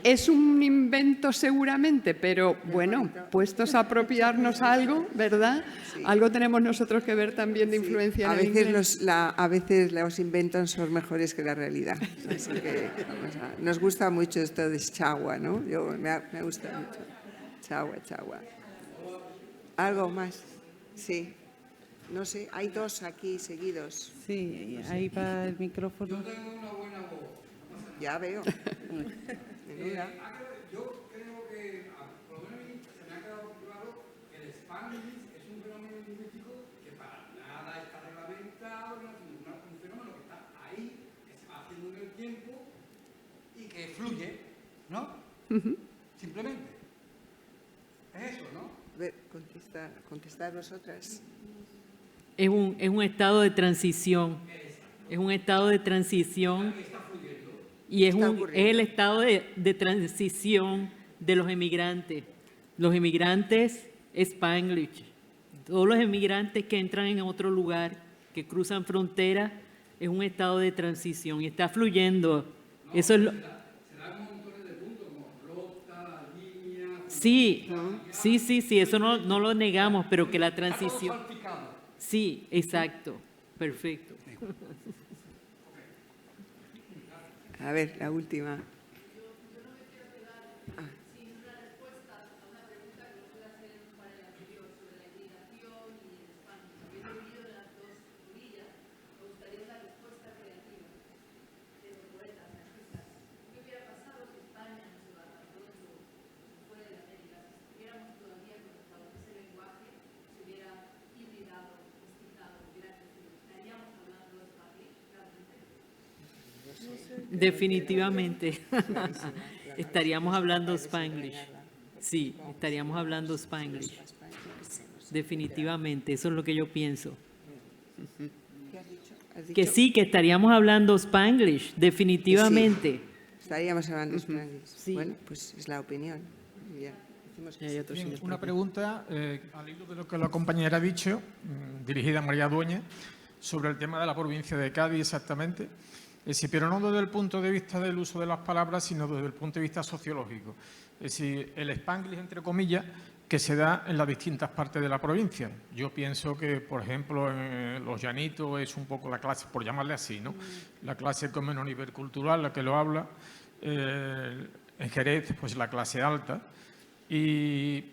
Es un invento seguramente, pero bueno, puestos a apropiarnos algo, ¿verdad? Algo tenemos nosotros que ver también de influencia en el inglés.
A veces los inventos son mejores que la realidad. Así que nos gusta mucho esto de chagua, ¿no? Me gusta mucho. Chagua. ¿Algo más? Sí. No sé, hay dos aquí seguidos.
Sí, ahí va el micrófono.
Ya veo. Menuda.
Yo creo que, por lo menos se me ha quedado claro que el Spanglish es un fenómeno lingüístico que para nada está reglamentado, no es un fenómeno que está ahí, que se va haciendo en el tiempo y que fluye, ¿no? Simplemente. Es eso, ¿no?
A ver, contestar vosotras.
Es un estado de transición. Es un estado de transición y es el estado de transición de los emigrantes. Los emigrantes Spanglish. Todos los emigrantes que entran en otro lugar, que cruzan fronteras, es un estado de transición y está fluyendo. Eso es lo... Sí, eso no lo negamos, pero que la transición... Sí, exacto, perfecto.
A ver, la última.
Definitivamente. Estaríamos hablando Spanglish. Sí, estaríamos hablando Spanglish. Definitivamente, eso es lo que yo pienso.
¿Qué has dicho?
Que sí, que estaríamos hablando Spanglish, definitivamente.
Estaríamos hablando Spanglish.
Sí.
Bueno, pues es la opinión. Bien.
Bien, una pregunta al hilo de lo que la compañera ha dicho, dirigida a María Dueña, sobre el tema de la provincia de Cádiz exactamente. Pero no desde el punto de vista del uso de las palabras, sino desde el punto de vista sociológico. Es decir, el Spanglish, entre comillas, que se da en las distintas partes de la provincia. Yo pienso que, por ejemplo, en Los Llanitos es un poco la clase, por llamarle así, ¿no? La clase con menos nivel cultural, la que lo habla. En Jerez, pues la clase alta. Y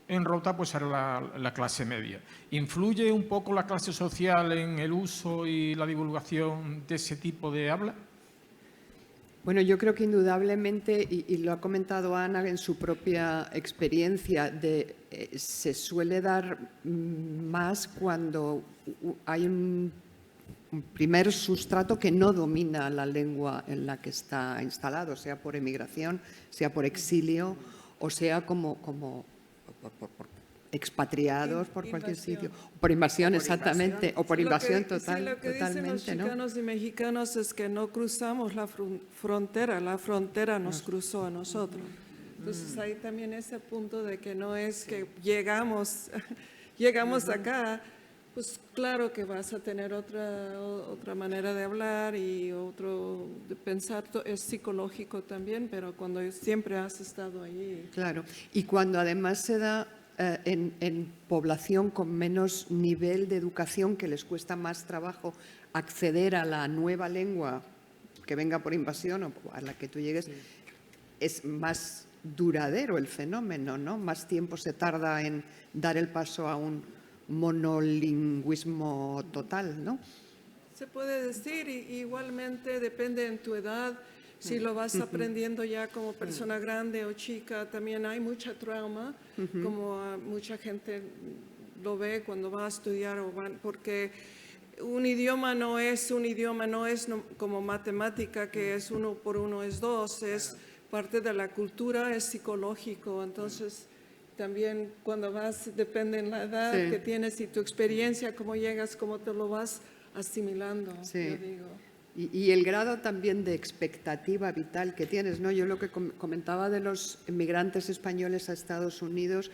en Rota, pues era la clase media. ¿Influye un poco la clase social en el uso y la divulgación de ese tipo de habla?
Bueno, yo creo que indudablemente, y lo ha comentado Ana en su propia experiencia, se suele dar más cuando hay un primer sustrato que no domina la lengua en la que está instalado, sea por emigración, sea por exilio o sea como por expatriados por cualquier sitio. Por invasión, exactamente, o por invasión total,
lo que
totalmente,
dicen los
¿no?
chicanos y mexicanos es que no cruzamos la frontera nos cruzó a nosotros. Entonces hay también ese punto de que no es que llegamos acá, pues claro que vas a tener otra manera de hablar y otro de pensar, es psicológico también, pero cuando siempre has estado allí.
Claro, y cuando además se da en población con menos nivel de educación, que les cuesta más trabajo acceder a la nueva lengua que venga por invasión o a la que tú llegues, es más duradero el fenómeno, ¿no? Más tiempo se tarda en dar el paso a un monolingüismo total, ¿no?
Se puede decir, y igualmente depende en tu edad, si lo vas aprendiendo ya como persona grande o chica, también hay mucha trauma, como mucha gente lo ve cuando va a estudiar, porque un idioma no es como matemática, que es 1 por 1 es 2, es parte de la cultura, es psicológico, entonces también cuando vas, depende en la edad que tienes y tu experiencia, cómo llegas, cómo te lo vas asimilando, yo digo.
Y el grado también de expectativa vital que tienes, ¿no? Yo lo que comentaba de los inmigrantes españoles a Estados Unidos,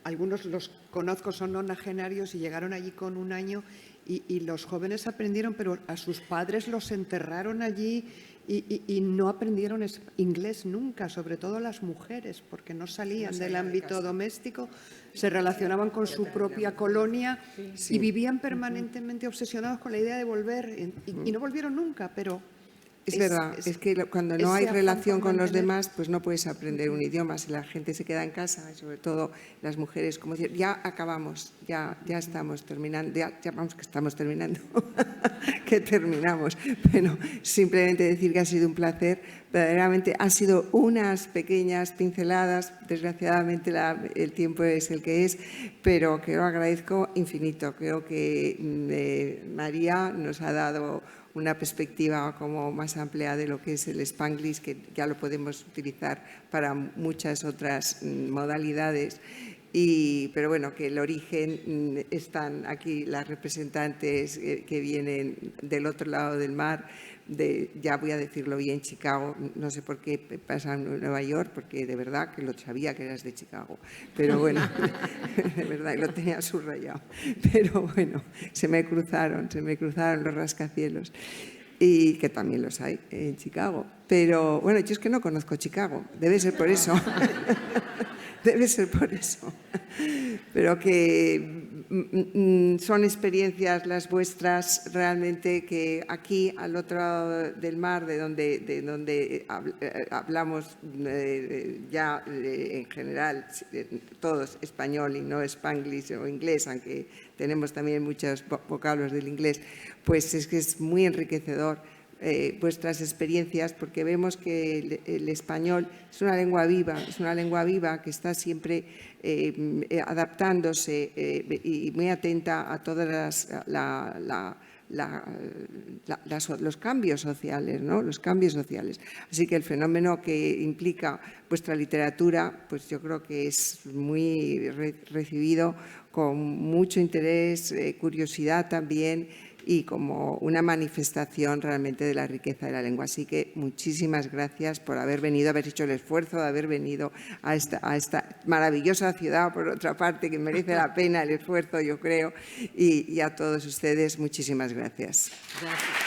algunos los conozco, son nonagenarios y llegaron allí con 1 año y los jóvenes aprendieron, pero a sus padres los enterraron allí y no aprendieron inglés nunca, sobre todo las mujeres, porque no salían del ámbito doméstico, se relacionaban con su propia colonia y vivían permanentemente obsesionados con la idea de volver y no volvieron nunca, pero...
Es verdad, es que cuando no hay
ese afán
relación
por
con los
mantener-
demás, pues no puedes aprender un idioma. Si la gente se queda en casa, y sobre todo las mujeres, como decir, ya acabamos, ya estamos terminando, ya vamos que estamos terminando, que terminamos. Pero simplemente decir que ha sido un placer, verdaderamente han sido unas pequeñas pinceladas, desgraciadamente el tiempo es el que es, pero que lo agradezco infinito. Creo que María nos ha dado una perspectiva como más amplia de lo que es el Spanglish, que ya lo podemos utilizar para muchas otras modalidades. Pero bueno, que el origen están aquí las representantes que vienen del otro lado del mar, ya voy a decirlo bien, Chicago, no sé por qué pasa en Nueva York, porque de verdad que lo sabía que eras de Chicago, pero bueno, de verdad, lo tenía subrayado, pero bueno, se me cruzaron los rascacielos, y que también los hay en Chicago, pero bueno, yo es que no conozco Chicago, debe ser por eso. Debe ser por eso, pero que son experiencias las vuestras realmente que aquí al otro lado del mar, de donde hablamos ya en general todos español y no spanglish o inglés, aunque tenemos también muchos vocablos del inglés, pues es que es muy enriquecedor. Vuestras experiencias, porque vemos que el español es una lengua viva que está siempre adaptándose y muy atenta a todas los cambios sociales, ¿no? Los cambios sociales. Así que el fenómeno que implica vuestra literatura, pues yo creo que es muy recibido con mucho interés, curiosidad también, y como una manifestación realmente de la riqueza de la lengua. Así que muchísimas gracias por haber venido, haber hecho el esfuerzo de haber venido a esta maravillosa ciudad, por otra parte, que merece la pena el esfuerzo, yo creo, y a todos ustedes muchísimas gracias.
Gracias.